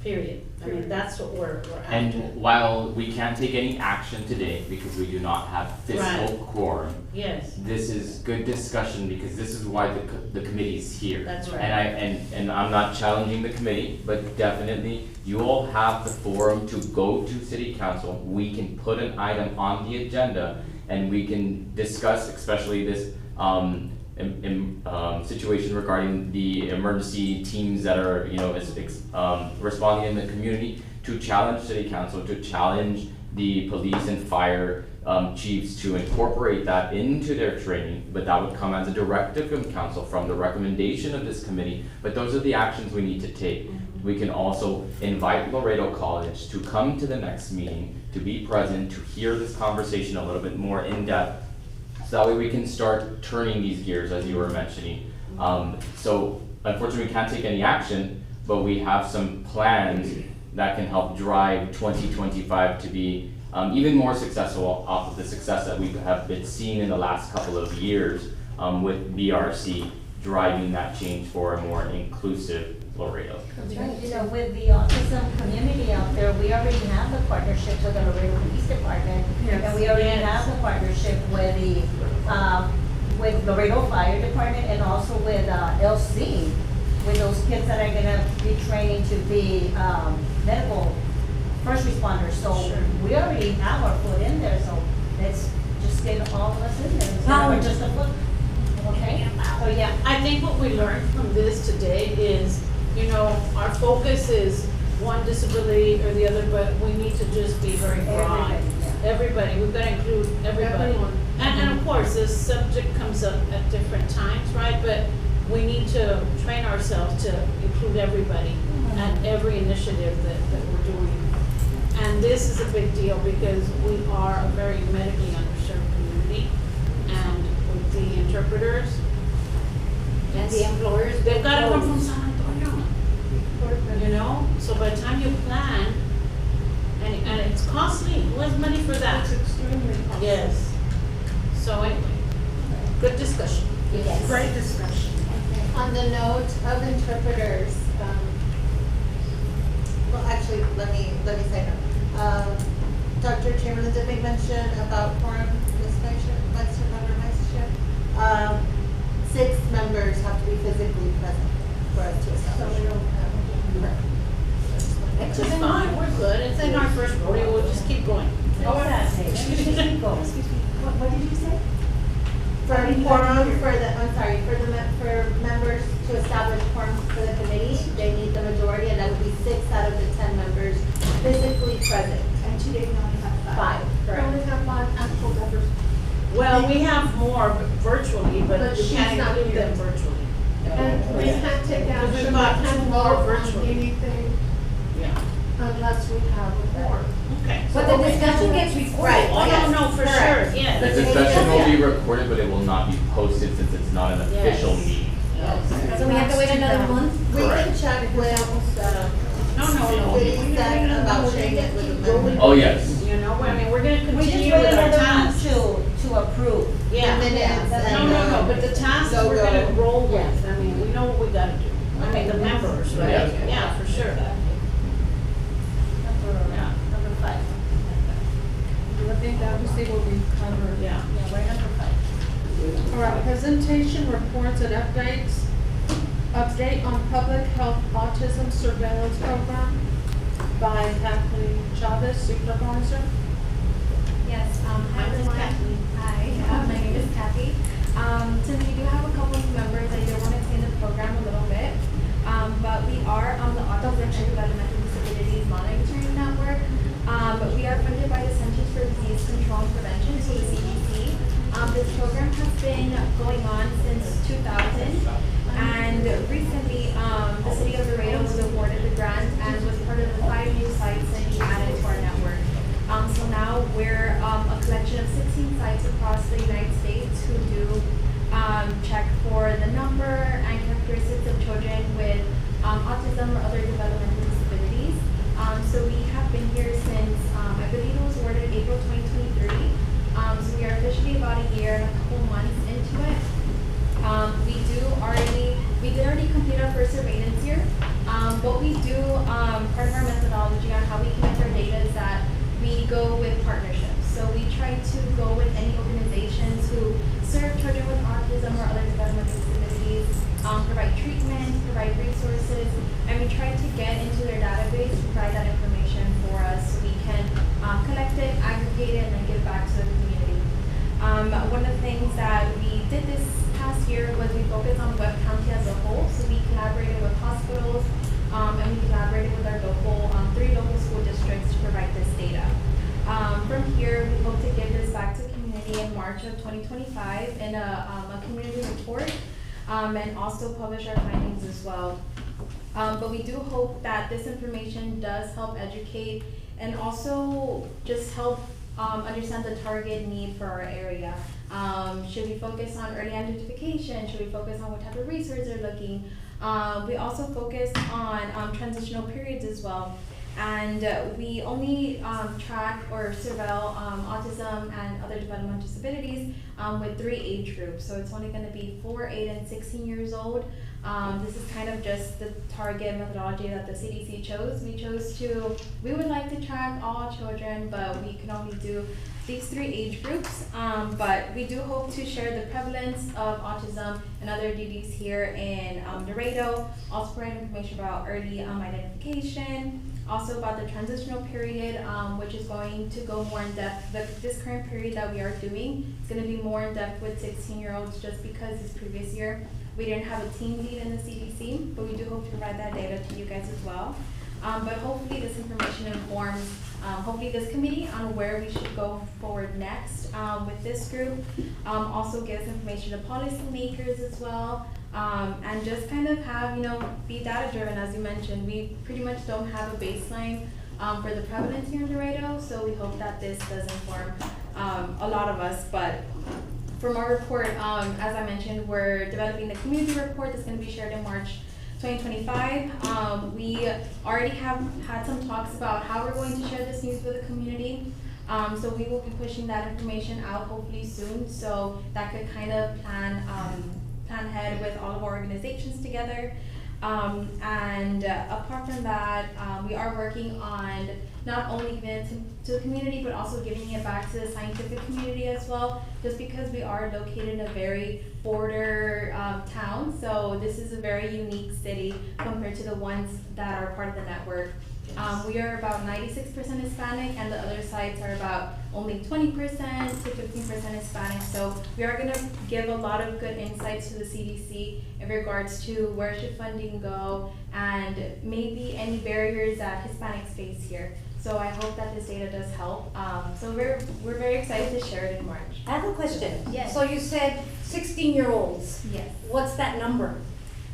Period. I mean, that's what we're after. And while we can't take any action today because we do not have fiscal quorum, Yes, this is good discussion because this is why the committee is here. that's right. And I'm not challenging the committee, but definitely you all have the forum to go to city council. We can put an item on the agenda and we can discuss, especially this situation regarding the emergency teams that are, responding in the community, to challenge city council, to challenge the police and fire chiefs to incorporate that into their training, but that would come as a directive from council, from the recommendation of this committee. But those are the actions we need to take. We can also invite Laredo College to come to the next meeting, to be present, to hear this conversation a little bit more in depth. So that way we can start turning these gears, as you were mentioning. So unfortunately, we can't take any action, but we have some plans that can help drive 2025 to be even more successful off of the success that we have been seeing in the last couple of years with BRC driving that change for a more inclusive Laredo. With the autism community out there, we already have the partnership with the Laredo Police Department. Yes. And we already have the partnership with with Laredo Fire Department and also with LC, with those kids that are gonna be training to be medical first responders. So we already have our foot in there, so let's just get all of us in there. Power. Just a foot. Okay? So yeah. I think what we learned from this today is, our focus is one disability or the other, but we need to just be very broad. Everybody, we've got to include everybody. Everyone. And of course, this subject comes up at different times, right? But we need to train ourselves to include everybody at every initiative that we're doing. And this is a big deal because we are a very medically underserved community, and with the interpreters, And the employers. they've got to come from San Antonio, you know? So by the time you plan, and it's costly, who has money for that? It's extremely costly. Yes. So anyway, good discussion. Yes. Great discussion. On the note of interpreters, well, actually, let me say no. Dr. Chamberlain did make mention about quorum, Vice Chair. 6 members have to be physically present for us to establish. So we don't have. Correct. It's just fine, we're good. It's in our first rodeo, we'll just keep going. What's that say? Keep going. What did you say? For quorum, for members to establish quorum for the committee, they need the majority, and that would be 6 out of the 10 members physically present. And today we only have 5. 5, We correct. only have 5 actual members. Well, we have more virtually, but But you she's can't not include here. them virtually. And we can't take Because action, we've we got can't 2 more vote on virtually. anything Yeah, unless we have a quorum. okay. But the discussion gets recorded. Right. Oh, Yes, no, for correct. sure, yeah. The discussion will be recorded, but it will not be posted since it's not an Yes. official meeting. So we have to wait another month? We can Correct. check with, No, no, city sec about sharing it with the members. Oh, yes. you know, I mean, we're gonna We just continue wait with our another month tasks. to approve. Yeah. Minutes No, no, no, but the tasks go, we're gonna go. roll with, I mean, we know what we gotta do. I mean, the members, right? Yeah. Yeah, for sure. Yeah. Number 5. I think that was what we covered. Yeah. Yeah, we're number 5. All right, presentation, reports, and updates. Update on public health autism surveillance program by Kathleen Chavez, supervisor. Yes, hi Hi, Ms. everyone. Kathleen. Hi, my name is Kathy. Since we do have a couple of members, I did want to explain the program a little bit. But we are on the Autism and Developmental Disabilities Monitoring Network. We are funded by the Centers for Disease Control and Prevention, so the CDC. This program has been going on since 2000. And recently, the city of Laredo was awarded the grant and was part of the 5 new sites that we added to our network. So now we're a collection of 16 sites across the United States who do check for the number and characteristics of children with autism or other developmental disabilities. So we have been here since, I believe it was awarded April 2023. So we are officially about a year and a couple months into it. We did already complete our first surveillance year. What we do, part of our methodology on how we collect our data is that we go with partnerships. So we try to go with any organizations who serve children with autism or other developmental disabilities, provide treatment, provide resources, and we try to get into their database to provide that information for us so we can collect it, aggregate it, and then give back to the community. One of the things that we did this past year was we focused on Webb County as a whole. So we collaborated with hospitals and we collaborated with our local, 3 local school districts to provide this data. From here, we hope to give this back to the community in March of 2025 in a community report and also publish our findings as well. But we do hope that this information does help educate and also just help understand the target need for our area. Should we focus on early identification? Should we focus on what type of resources they're looking? We also focus on transitional periods as well. And we only track or surveil autism and other developmental disabilities with 3 age groups. So it's only going to be 4, 8, and 16 years old. This is kind of just the target methodology that the CDC chose. We would like to track all children, but we can only do these 3 age groups. But we do hope to share the prevalence of autism and other DDs here in Laredo. Also provide information about early identification. Also about the transitional period, which is going to go more in depth. This current period that we are doing is going to be more in depth with 16-year-olds just because this previous year we didn't have a team lead in the CDC, but we do hope to provide that data to you guys as well. But hopefully this information informs, hopefully this committee on where we should go forward next with this group. Also gives information to policymakers as well, and just kind of have, be data driven, as you mentioned. We pretty much don't have a baseline for the prevalence here in Laredo, so we hope that this does inform a lot of us. But from our report, as I mentioned, we're developing the community report that's going to be shared in March 2025. We already have had some talks about how we're going to share this news with the community. So we will be pushing that information out hopefully soon, so that could kind of plan ahead with all of our organizations together. And apart from that, we are working on not only giving it to the community, but also giving it back to the scientific community as well, just because we are located in a very border town. So this is a very unique city compared to the ones that are part of the network. We are about 96% Hispanic, and the other sites are about only 20% to 15% Hispanic. So we are going to give a lot of good insights to the CDC in regards to where should funding go and maybe any barriers that Hispanics face here. So I hope that this data does help. So we're very excited to share it in March. I have a question. Yes. So you said 16-year-olds. Yes. What's that number?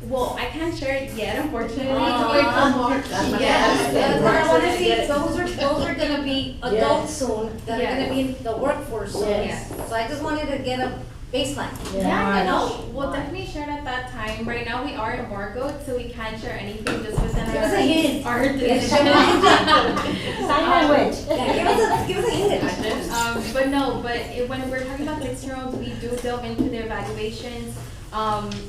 Well, I can't share it yet, unfortunately. Yes, that's what I wanna see. Those are gonna be adults soon, that are gonna be in the workforce soon. Yes. So I just wanted to get a baseline. Yeah, we'll definitely share it at that time. Right now we are embargoed, so we can't share anything just within Give us a hint. our Yes, Sign language. Yeah, give us a hint. But when we're talking about 6-year-olds, we do delve into their evaluations,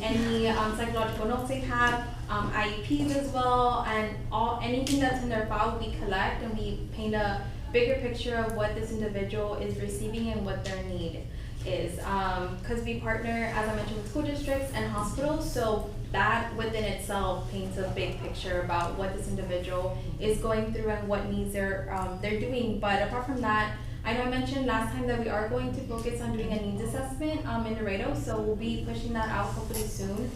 any psychological notes they have, IEPs as well, and anything that's in their file we collect, and we paint a bigger picture of what this individual is receiving and what their need is. Because we partner, as I mentioned, with school districts and hospitals, so that within itself paints a big picture about what this individual is going through and what needs they're doing. But apart from that, I know I mentioned last time that we are going to focus on doing a needs assessment in Laredo, so we'll be pushing that out hopefully soon.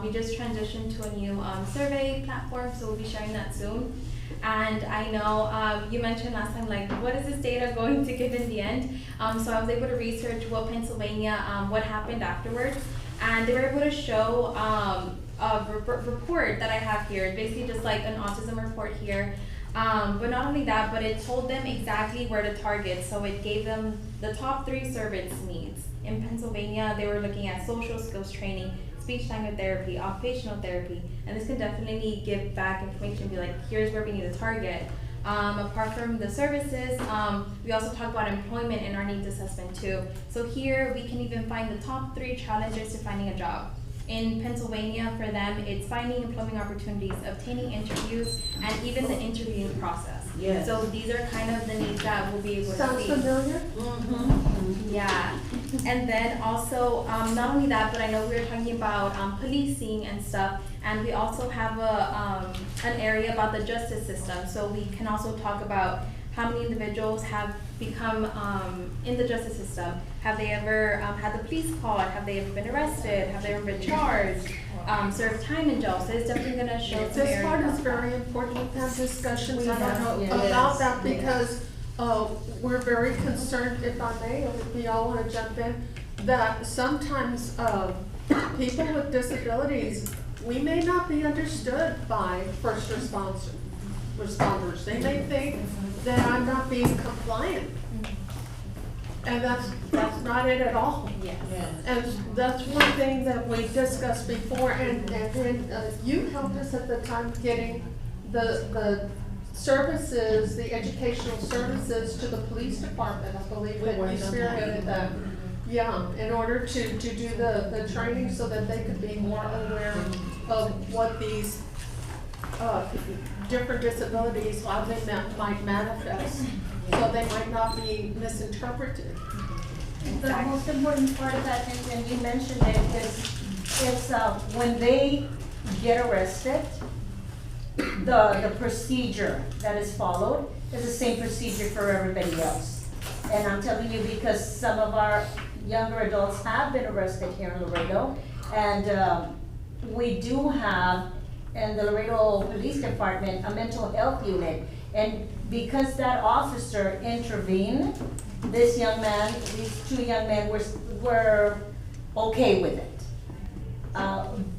We just transitioned to a new survey platform, so we'll be sharing that soon. And I know you mentioned last time, like, what is this data going to give in the end? So I was able to research what Pennsylvania, what happened afterwards, and they were able to show a report that I have here, basically just like an autism report here. But not only that, but it told them exactly where to target. So it gave them the top 3 service needs. In Pennsylvania, they were looking at social skills training, speech language therapy, occupational therapy, and this can definitely give back information and be like, here's where we need to target. Apart from the services, we also talk about employment in our needs assessment too. So here we can even find the top 3 challenges to finding a job. In Pennsylvania, for them, it's finding employment opportunities, obtaining interviews, and even the interviewing process. Yes. So these are kind of the needs that we'll be able to see. Sounds familiar? Mm-hmm. Yeah. And then also, not only that, but I know we were talking about policing and stuff, and we also have an area about the justice system. So we can also talk about how many individuals have become in the justice system. Have they ever had the police called? Have they ever been arrested? Have they ever been charged? Served time in jail? So it's definitely going to show some This part areas is very important to have discussions about Yes. that because we're very concerned, if I may, if we all want to jump in, that sometimes people with disabilities, we may not be understood by first responders. They may think that I'm not being compliant. And that's not it at all. Yes. And that's one thing that we discussed before, and then you helped us at the time getting the services, the educational services to the police department, I believe that you spearheaded that. Yeah, in order to do the training so that they could be more aware of what these different disabilities, how they might manifest, so they might not be misinterpreted. The most important part of that, and you mentioned it, is when they get arrested, the procedure that is followed is the same procedure for everybody else. And I'm telling you because some of our younger adults have been arrested here in Laredo, and we do have in the Laredo Police Department a mental health unit, and because that officer intervened, this young man, these 2 young men were okay with it.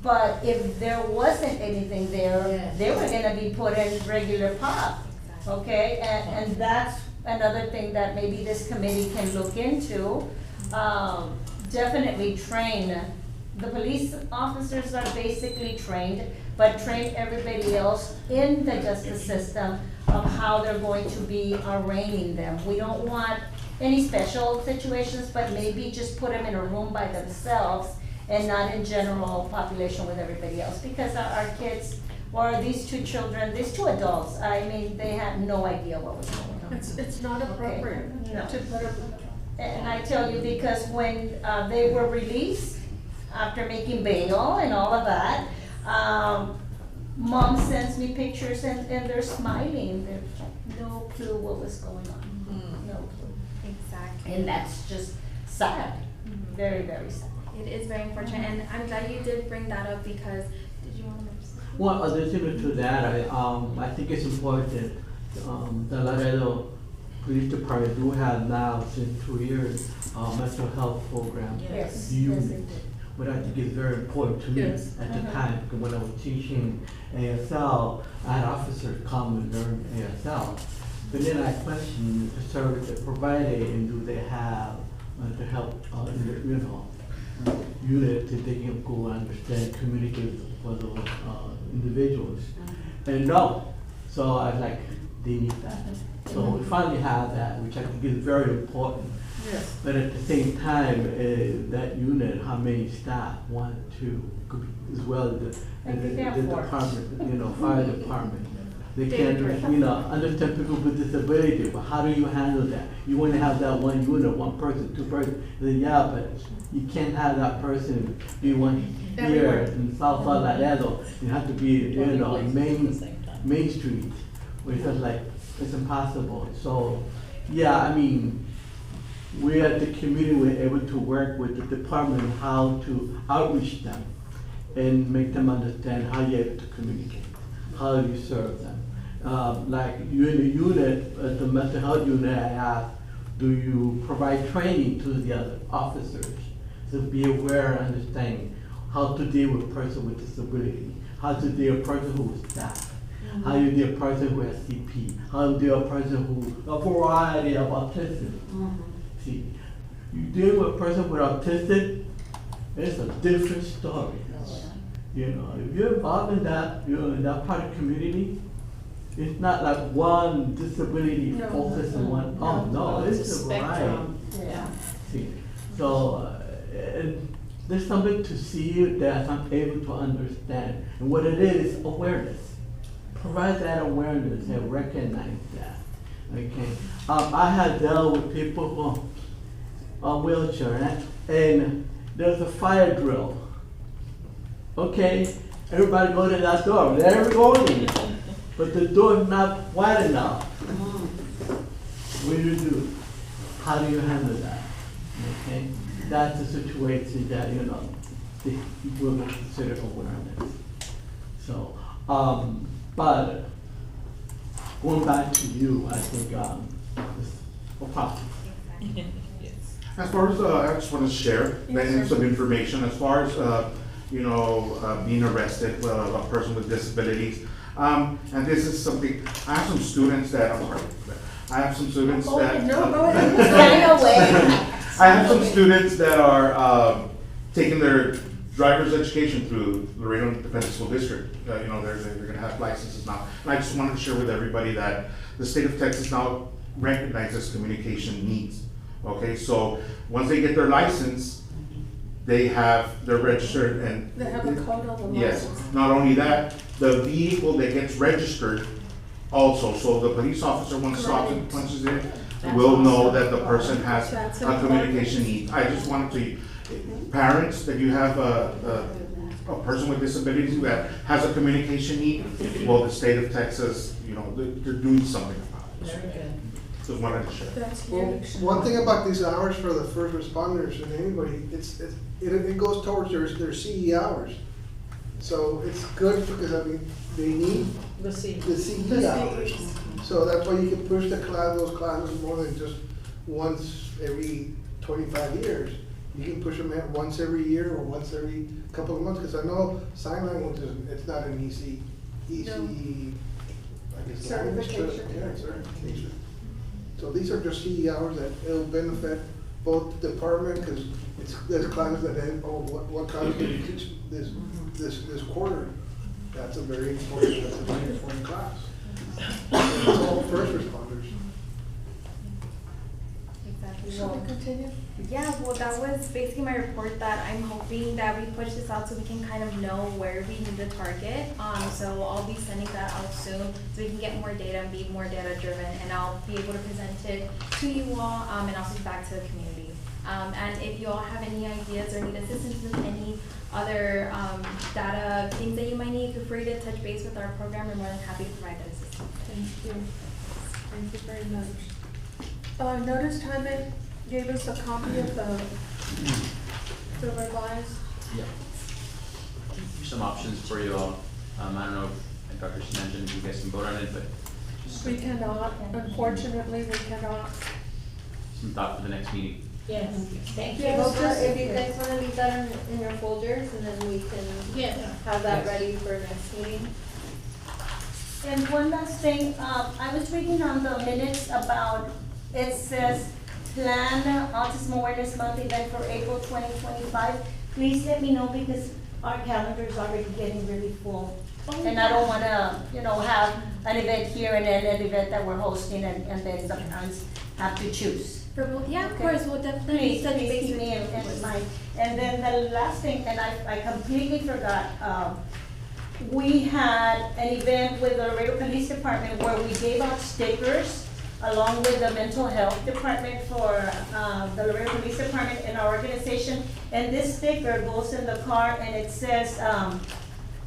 But if there wasn't anything there, Yes. they were gonna be put in regular pop, okay? And that's another thing that maybe this committee can look into. Definitely train, the police officers are basically trained, but train everybody else in the justice system of how they're going to be arraigning them. We don't want any special situations, but maybe just put them in a room by themselves and not in general population with everybody else, because our kids, or these two children, these two adults, I mean, they had no idea what was going on. It's not appropriate No. to put a, And I tell you, because when they were released, after making bail and all of that, mom sends me pictures and they're smiling, there's no clue what was going on, no clue. Exactly. And that's just sad, very, very sad. It is very unfortunate, and I'm glad you did bring that up because, did you want to mention something? Well, additional to that, I think it's important, the Laredo Police Department do have now, since 2 years, mental health program. Yes, unit, yes, they do. What I think is very important to me Yes. at the time, because when I was teaching ASL, I had officers come and learn ASL. But then I questioned the service they provided and do they have to help, unit that they can go understand, communicate for those individuals. And no, so I was like, they need that. So we finally have that, which I think is very important. Yes. But at the same time, that unit, how many staff, 1, 2, could be, as well as the department, fire department. They can, understand people with disability, but how do you handle that? You want to have that one unit, one person, 2 persons, then yeah, but you can't have that person be one here in South Laredo. You have to be, Main Street, where it's just like, it's impossible. So, yeah, I mean, we at the community were able to work with the department how to outreach them and make them understand how you're able to communicate, how you serve them. Like you in the unit, the mental health unit, I asked, do you provide training to the other officers to be aware and understand how to deal with a person with disability, how to deal with a person who is deaf, how you deal with a person who has CP, how you deal with a person who, a variety of autism. See, you deal with a person with autistic, it's a different story. If you're involved in that, in that part of the community, it's not like one disability focus on one. Oh no, it's a variety. Yeah. See, so there's something to see that I'm able to understand, and what it is awareness. Provide that awareness and recognize that. Okay, I have dealt with people who are wheelchair, and there's a fire drill. Okay, everybody go to that door. Let everybody go in. But the door is not wide enough. What do you do? How do you handle that? Okay, that's a situation that the people will consider awareness. So, but going back to you, I think it's a problem. As far as, I just want to share some information, as far as, being arrested, a person with disabilities. And this is something, I have some students that, I have some students that. No, go ahead. I have some students that are taking their driver's education through Laredo Independent School District. They're gonna have licenses now. And I just wanted to share with everybody that the state of Texas now recognizes communication needs. Okay, so once they get their license, they're registered and. They have a code on the Yes, license. not only that, the vehicle that gets registered also, so the police officer once stops and punches in, will know that the person has That's a communication need. I just wanted to, parents, that you have a person with disabilities that has a communication need, well, the state of Texas, they're doing something about it. Very good. Just wanted to share. That's Well, huge. one thing about these hours for the first responders and anybody, it goes towards their CE hours. So it's good because, they need The C. the CE hours. So that's why you can push those classes more than just once every 25 years. you can push them in once every year or once every couple of months, because I know sign language is, it's not an easy, I guess. Certification. Yeah, certification. So these are just CE hours that it'll benefit both department, because there's classes that they, what class do you teach this quarter? That's a very important class. And it's all first responders. Exactly. Should we continue? Yeah, well, that was basically my report, that I'm hoping that we push this out so we can kind of know where we need to target. So I'll be sending that out soon so we can get more data and be more data driven, and I'll be able to present it to you all, and also back to the community. And if you all have any ideas or need assistance with any other data things that you might need, feel free to touch base with our program. We're more than happy to provide that assistance. Thank you. Thank you very much. Notice Timon gave us a copy of the revised. Yeah. Some options for you all. I don't know if Dr. mentioned if you guys can vote on it, but just We cannot, unfortunately, we cannot. some thought for the next meeting. Yes, thank you. Yes, just- If you guys wanna leave that in your folders, and then we can have that ready for next meeting. And one last thing, I was reading on the minutes about, it says, plan Autism Awareness Month event for April 2025. Please let me know, because our calendar is already getting really full. And I don't wanna, have an event here and then an event that we're hosting, and then the parents have to choose. Yeah, of Okay. course, we'll definitely Please, touch please base keep with me in mind. And then the last thing, and I completely forgot, we had an event with the Laredo Police Department where we gave out stickers along with the mental health department for the Laredo Police Department and our organization. And this sticker goes in the car, and it says,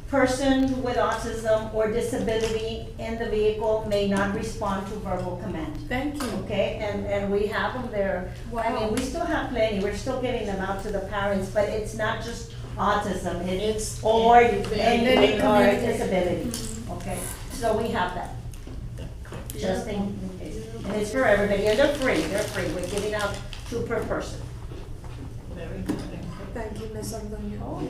person with autism or disability in the vehicle may not respond to verbal command. Thank you. Okay, and we have them there. I mean, we still have plenty, we're still getting them out to the parents, but it's not just autism, it's or any or disability, okay? So we have that, just in case. And it's for everybody, and they're free, we're giving out 2 per person. Very good. Thank you, Ms. Antonio.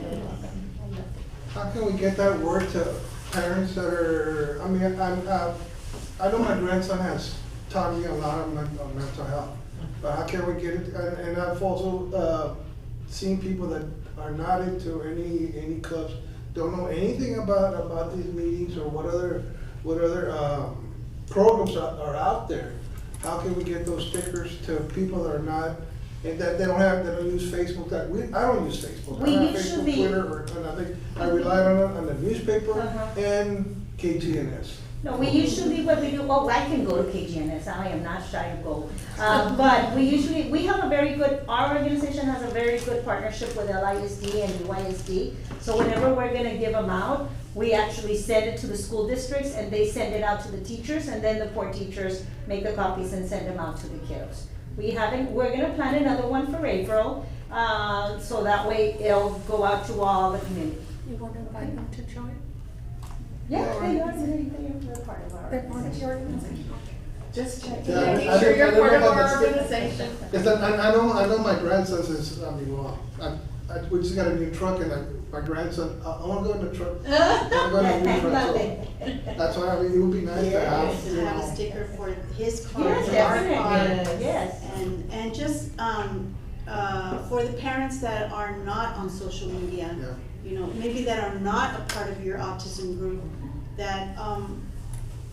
How can we get that word to parents that are, I know my grandson has taught me a lot on mental health, but how can we get it, and I've also, seen people that are not into any clubs, don't know anything about these meetings or what other programs are out there. How can we get those stickers to people that are not, and that they don't use Facebook, I don't use Facebook. We I don't have usually- Facebook, Twitter, and I think I rely on the newspaper and KGNS. No, we usually, what we do, I can go to KGNS, I am not shy to go. But we have a very good, our organization has a very good partnership with LISD and UISD. So whenever we're gonna give them out, we actually send it to the school districts, and they send it out to the teachers, and then the poor teachers make the copies and send them out to the kiddos. We're gonna plan another one for April, so that way it'll go out to all the community. You want to invite them to join? Yeah, they are part of our. They're part of your organization? Just checking. Yeah, I Making didn't- sure I you're didn't part of know about our that sticker. organization. Yes, I know my grandson says, we just got a new truck, and my grandson, I wanna go in the truck. I wanna go in the new truck, so that's why, it would be nice to have, you Have a know. sticker for his car, Yes, for our definitely. car. Yes. And just, for the parents that are not on social media, maybe that are not a part of your autism group, that,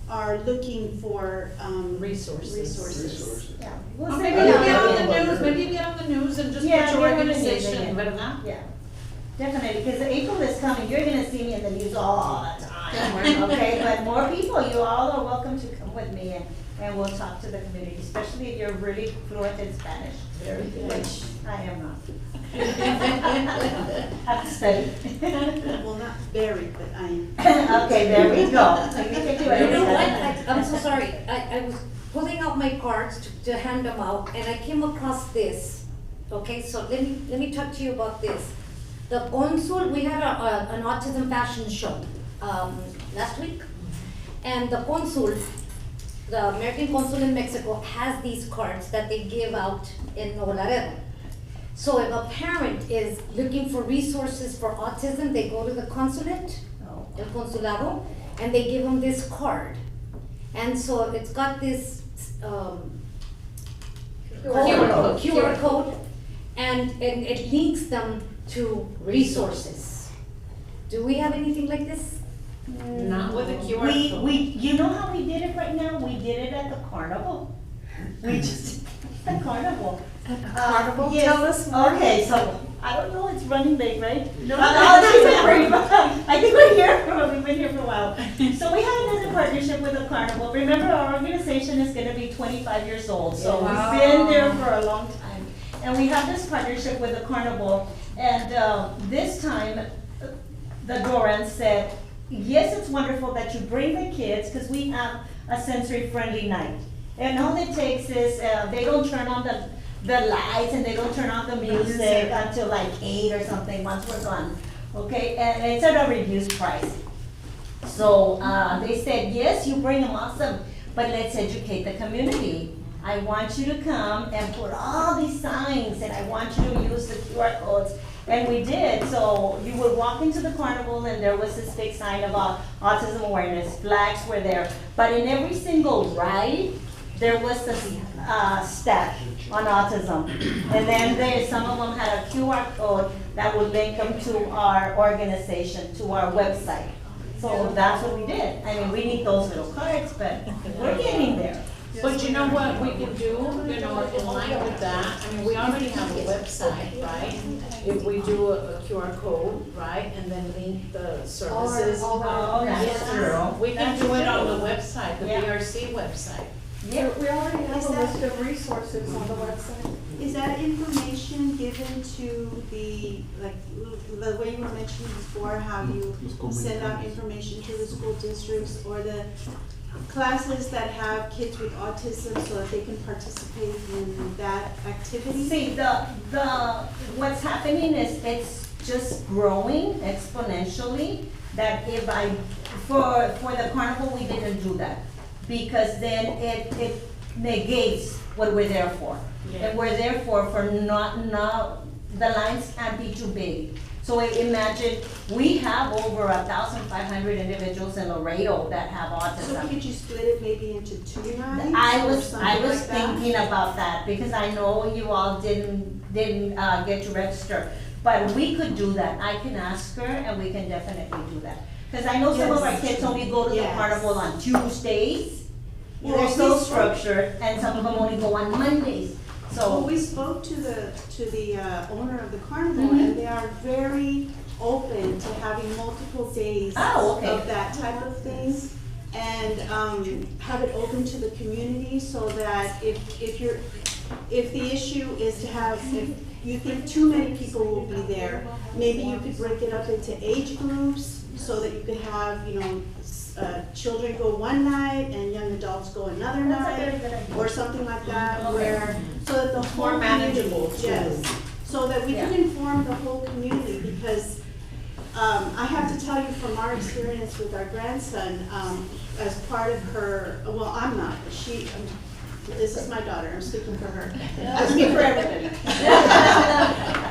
are looking for, resources. Yeah. Or maybe you get on the news, and just put Yeah, your get on the news organization, again. ¿verdad? Yeah, definitely, because April is coming, you're gonna see me in the news all the time, okay? But more people, you all are welcome to come with me, and we'll talk to the community, especially if you're really fluent in Spanish. Very good. Which I am not. Have to study. Well, not very, but I am. Okay, there we go. So you can do it. You know what, I'm so sorry, I was pulling out my cards to hand them out, and I came across this. Okay, so let me talk to you about this. The consul, we had an autism fashion show, last week, and the consul, the American consul in Mexico has these cards that they give out in Nuevo Laredo. So if a parent is looking for resources for autism, they go to the consulate, el consulado, and they give them this card. And so it's got this QR code, and it links them to resources. Do we have anything like this? Not with a QR code. You know how we did it right now? We did it at the carnival. We just, the carnival. Carnival? Yes. Tell us more. Okay, so, I don't know, it's running late, right? No. I think we're here, we've been here for a while. So we had it as a partnership with the carnival. Remember, our organization is gonna be 25 years old, so Wow. we've been there for a long time. And we have this partnership with the carnival, and this time, the Dorans said, yes, it's wonderful that you bring the kids, because we have a sensory-friendly night. And all it takes is, they don't turn on the lights and they don't turn on the music until like 8 or something, once we're gone. Okay, and it's at a reduced price. So they said, yes, you bring them, awesome, but let's educate the community. I want you to come and put all these signs, and I want you to use the QR codes. And we did, so you would walk into the carnival and there was this big sign about autism awareness, flags were there. But in every single ride, there was a stat on autism. And then some of them had a QR code that would link them to our organization, to our website. So that's what we did. I mean, we need those little cards, but we're getting there. But you know what we can do, you know, in line with that, I mean, we already have a website, right? If we do a QR code, right, and then link the services. Oh, that's true. We can do it on the website, the BRC website. Yeah, we already have a list of resources on the website. Is that information given to the, like, the way you were mentioning before, how you send out information to the school districts or the classes that have kids with autism so that they can participate in that activity? See, what's happening is it's just growing exponentially, that for the carnival, we didn't do that. Because then it negates what we're there for. And we're there for not, the lines can't be too big. So imagine, we have over 1,500 individuals in Laredo that have autism. So could you split it maybe into 2 nights? I or was something like that? thinking about that, because I know you all didn't get to register. But we could do that. I can ask her and we can definitely do that. Because I know some of our kids only go to the carnival on Tuesdays. Well, They're so we spoke- structured, and some of them only go on Mondays. Well, So, we spoke to the owner of the carnival, and they are very open to having multiple days of that type of thing. And have it open to the community so that if the issue is to have, if you think too many people will be there, maybe you could break it up into age groups so that you could have, children go one night and young adults go another night, or something like that, where, so that the whole More manageable, community, yes, so that we can inform the whole community, because I have to tell you from our experience with our grandson, as part of her, well, I'm not, this is my daughter, I'm speaking for her. I speak for everybody.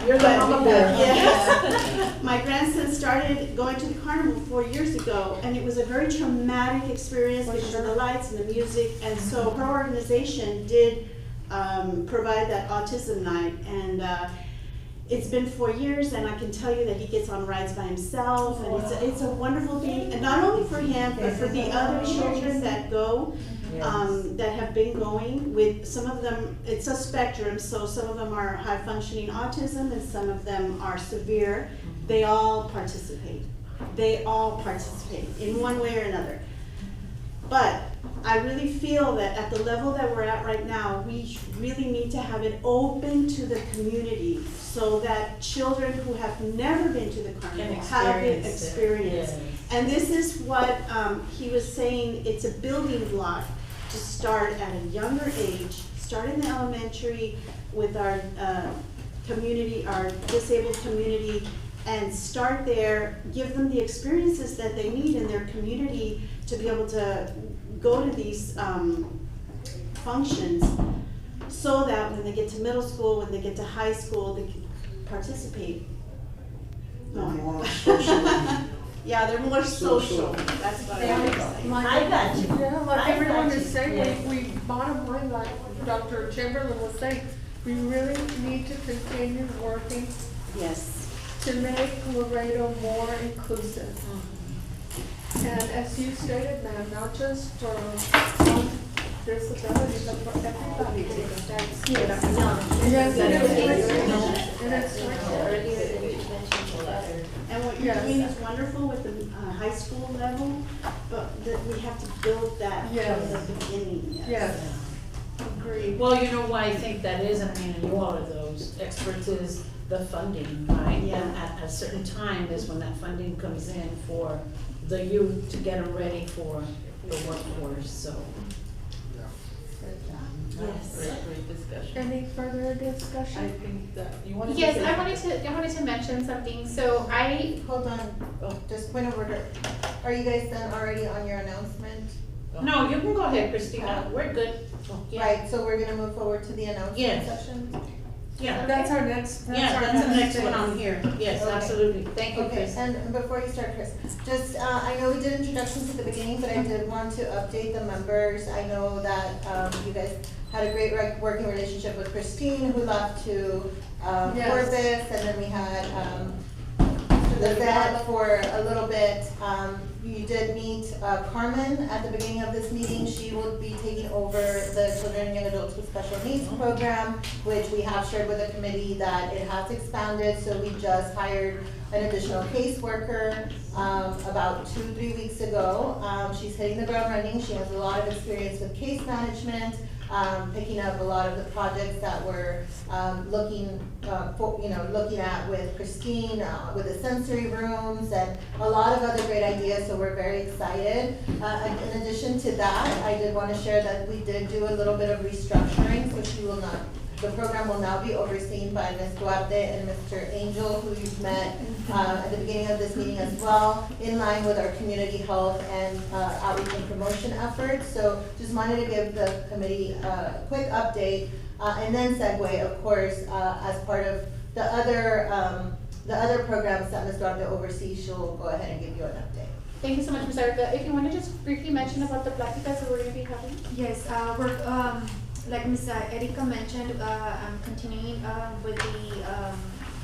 You're the mama bear. Yes. My grandson started going to the carnival 4 years ago, and it was a very traumatic experience because of the lights and the music, and so her organization did provide that autism night, and it's been 4 years, and I can tell you that he gets on rides by himself, and it's a wonderful thing, and not only for him, but for the other children that go, that have been going with, some of them, it's a spectrum, so some of them are high functioning autism and some of them are severe. They all participate. They all participate in one way or another. But I really feel that at the level that we're at right now, we really need to have it open to the community so that children who have never been to the carnival have the experience. And this is what he was saying, it's a building block to start at a younger age, start in the elementary with our community, our disabled community, and start there, give them the experiences that they need in their community to be able to go to these functions, so that when they get to middle school, when they get to high school, participate. They're more social. Yeah, they're more social, Social. that's what There I we was go. saying. I got you. Yeah, like I everyone got is you. saying, Yeah. we bottom line, like Dr. Chamberlain was saying, we really need to continue working Yes. to make Laredo more inclusive. And as you stated, ma'am, not just for disabilities, but for everybody. That's, Yes, and it's earlier than you mentioned. And what you're doing is wonderful with the high school level, but that we have to build that from Yes. the beginning, Yes, agreed. Well, you know why I think that is, and I mean, in all of those experts is the funding, right? Yeah. And at a certain time is when that funding comes in for the youth to get them ready for the workforce, so. Yes. Great discussion. Any further I discussion? think that, you wanted to Yes, say I wanted to mention something, so Hold on, just point of order. Are you guys done already on your announcement? No, you can go ahead, Christina, we're good. Yeah. Right, so we're gonna move forward to the announcement Yes. section? Yeah, That's our next, yeah, that's the next one thing. on here, yes, Okay. absolutely, thank you, Okay, Chris. and before you start, Chris, just, I know we did introductions at the beginning, but I did want to update the members. I know that, you guys had a great working relationship with Christine, who left to, Yes. Corpus, and then we had, the vet for a little bit. You did meet, Carmen at the beginning of this meeting. She will be taking over the Children and Young Adults with Special Needs program, which we have shared with the committee that it has expanded, so we just hired an additional caseworker, about 2-3 weeks ago. She's hitting the ground running. She has a lot of experience with case management, picking up a lot of the projects that we're, looking at with Christine, with the sensory rooms and a lot of other great ideas, so we're very excited. In addition to that, I did want to share that we did do a little bit of restructuring, so the program will now be overseen by Ms. Duarte and Mr. Angel, who you've met at the beginning of this meeting as well, in line with our community health and outreach and promotion efforts. So just wanted to give the committee a quick update, and then segue, of course, as part of the other programs that Ms. Duarte oversees, she'll go ahead and give you an update. thank you so much, Ms. Erica. If you want to just briefly mention about the pláticas that we're going to be having. Yes, we're, like Ms. Erica mentioned, I'm continuing with the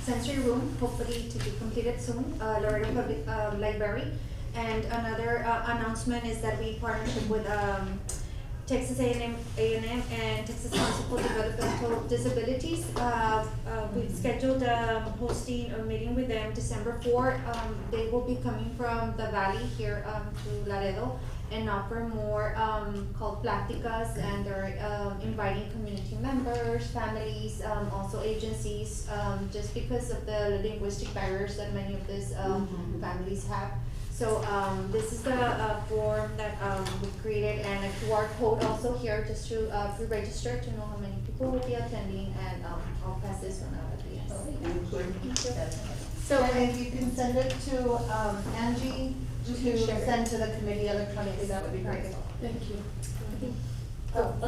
sensory room, hopefully to be completed soon, Laredo Public Library. And another announcement is that we partnership with Texas A&M and Texas Council for Developmental Disabilities. We've scheduled hosting a meeting with them December 4. They will be coming from the valley here to Laredo and offer more called Pláticas, and they're inviting community members, families, also agencies, just because of the linguistic barriers that many of these families have. So this is the form that we created, and a QR code also here just to pre-register to know how many people will be attending, and I'll pass this one out at the end. Thank you. So, and if you can send it to Angie to Sure. send to the committee electronically, that would be great. Thank you.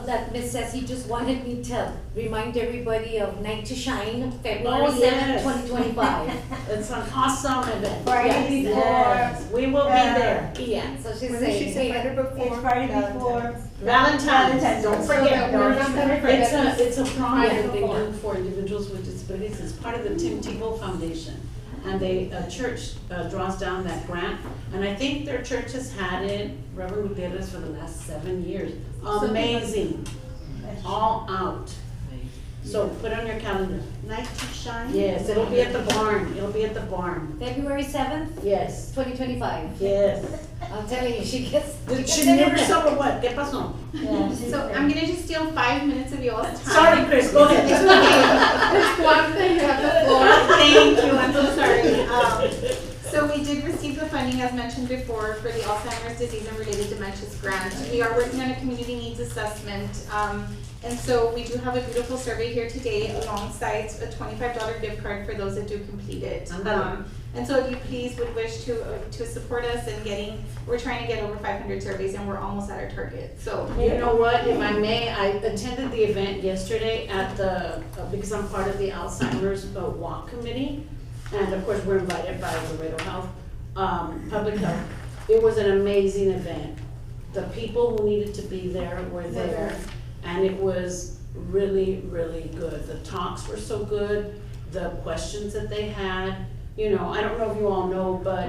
That Ms. Sassy just wanted me to remind everybody of Night to Shine, February Oh, 7th, yes. 2025. It's an awesome event. Friday Yes, before. yes. We will be there. Yeah, so she's When did she saying, say hey, better before? It's Friday before. Valentine's, don't So forget. that we're not gonna forget It's a prom Yeah. that they do for individuals with disabilities. It's part of the Tim Tebow Foundation. And a church draws down that grant. And I think their church has had it, Reverend Gutierrez, for the last 7 years. Amazing. All out. So put on your calendar. Night to Shine? Yes, it'll be at the barn. It'll be at the barn. February 7th, Yes, 2025. yes. I'm telling you, she gets. She never saw what? ¿Qué pasó? So I'm going to just steal 5 minutes of y'all's time. Sorry, Chris, go ahead. It's okay. There's one thing you have the floor. Thank you, I'm so sorry. So we did receive the the funding, as mentioned before, for the Alzheimer's disease and related dementias grant. We are working on a community needs assessment. And so we do have a beautiful survey here today alongside a $25 gift card for those that do complete it. And so if you please would wish to support us in we're trying to get over 500 surveys and we're almost at our target, so. You know what, if I may, I attended the event yesterday at because I'm part of the Alzheimer's Walk Committee. And of course, we're invited by Laredo Health, Public Health. It was an amazing event. The people who needed to be there were there. And it was really, really good. The talks were so good, the questions that they had. You know, I don't know if you all know, but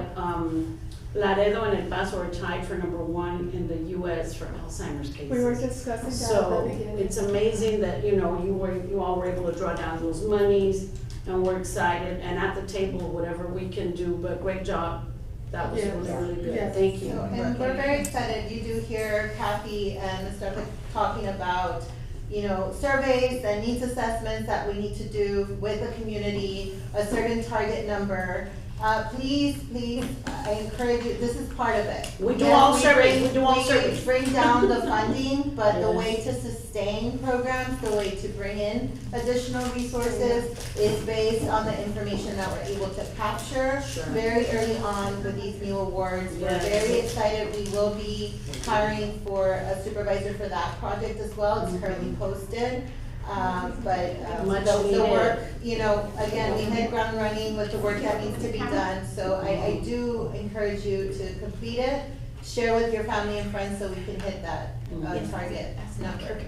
Laredo and El Paso are tied for #1 in the US for Alzheimer's cases. We were discussing that at the So beginning. it's amazing that, you know, you all were able to draw down those monies, and we're excited, and at the table, whatever we can do, but great job. That was really, really good. Yes. Thank you. And we're very excited, you do hear Kathy and Mr. Epic talking about, you know, surveys and needs assessments that we need to do with the community, a certain target number. Please, I encourage you, this is part of it. We do all surveys, we do all We surveys. bring down the funding, but the Yes. way to sustain programs, the way to bring in additional resources is based on the information that we're able to capture Sure. very early on with these new awards. We're Yes. very excited, we will be hiring for a supervisor for that project as well, it's currently posted. Much The needed. work, you know, again, we hit ground running with the work that needs to be done, so I do encourage you to complete it, share with your family and friends so we can hit that target number.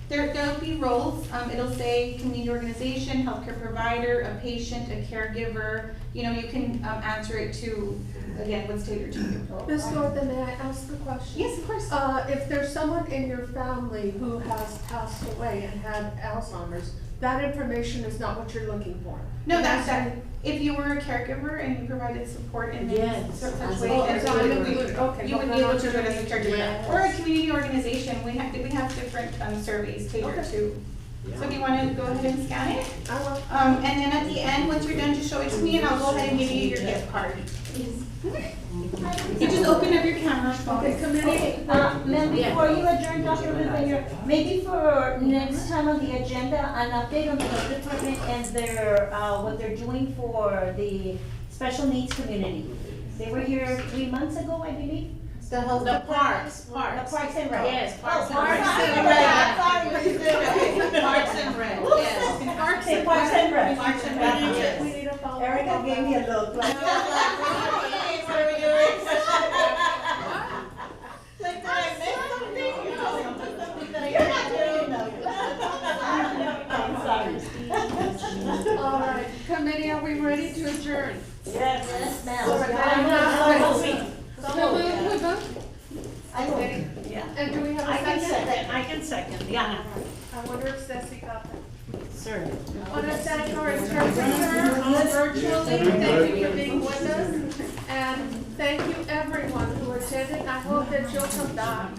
There'll be roles, it'll say community organization, healthcare provider, a patient, a caregiver, you know, you can, answer it to, again, what's tailored to you. Ms. Norton, may I ask a question? Yes, of course. If there's someone in your family who has passed away and had Alzheimer's, that information is not what you're looking for? No, that's that, if you were a caregiver and you provided support in Yes, such as way, a then so I'm you included, okay. would be able to do it as a caregiver. Yes. Or a community organization, we have different, surveys tailored Okay. to. So if you wanna go ahead and scan it, I will. and then at the end, once you're done, just show it to me and I'll go ahead and give you your gift card. You just open up your camera. Okay, committee. Okay, ma'am, before you adjourn, Dr. Rivera, maybe for next time on the agenda, an update on the health department and their, what they're doing for the special needs community. They were here 3 months ago, I believe. The health The department. parks. The Parks and Rec. Yes, Parks and Oh, Rec. Parks and Rec. Parks and Rec, yes. Say Parks and Rec. Parks and Rec, yes. We need a follow-up. Erica gave me a look like. Like, did I miss something? You're not doing I'm sorry. All right, committee, are we ready to adjourn? Yes, All right, ma'am. I will. Yeah. And do we have I a can second? second, I can second, yeah. I wonder if Ceci got that. Sir. I want to thank our interpreter virtually, thank you for being with us. And thank you everyone who attended, I hope that you'll come back.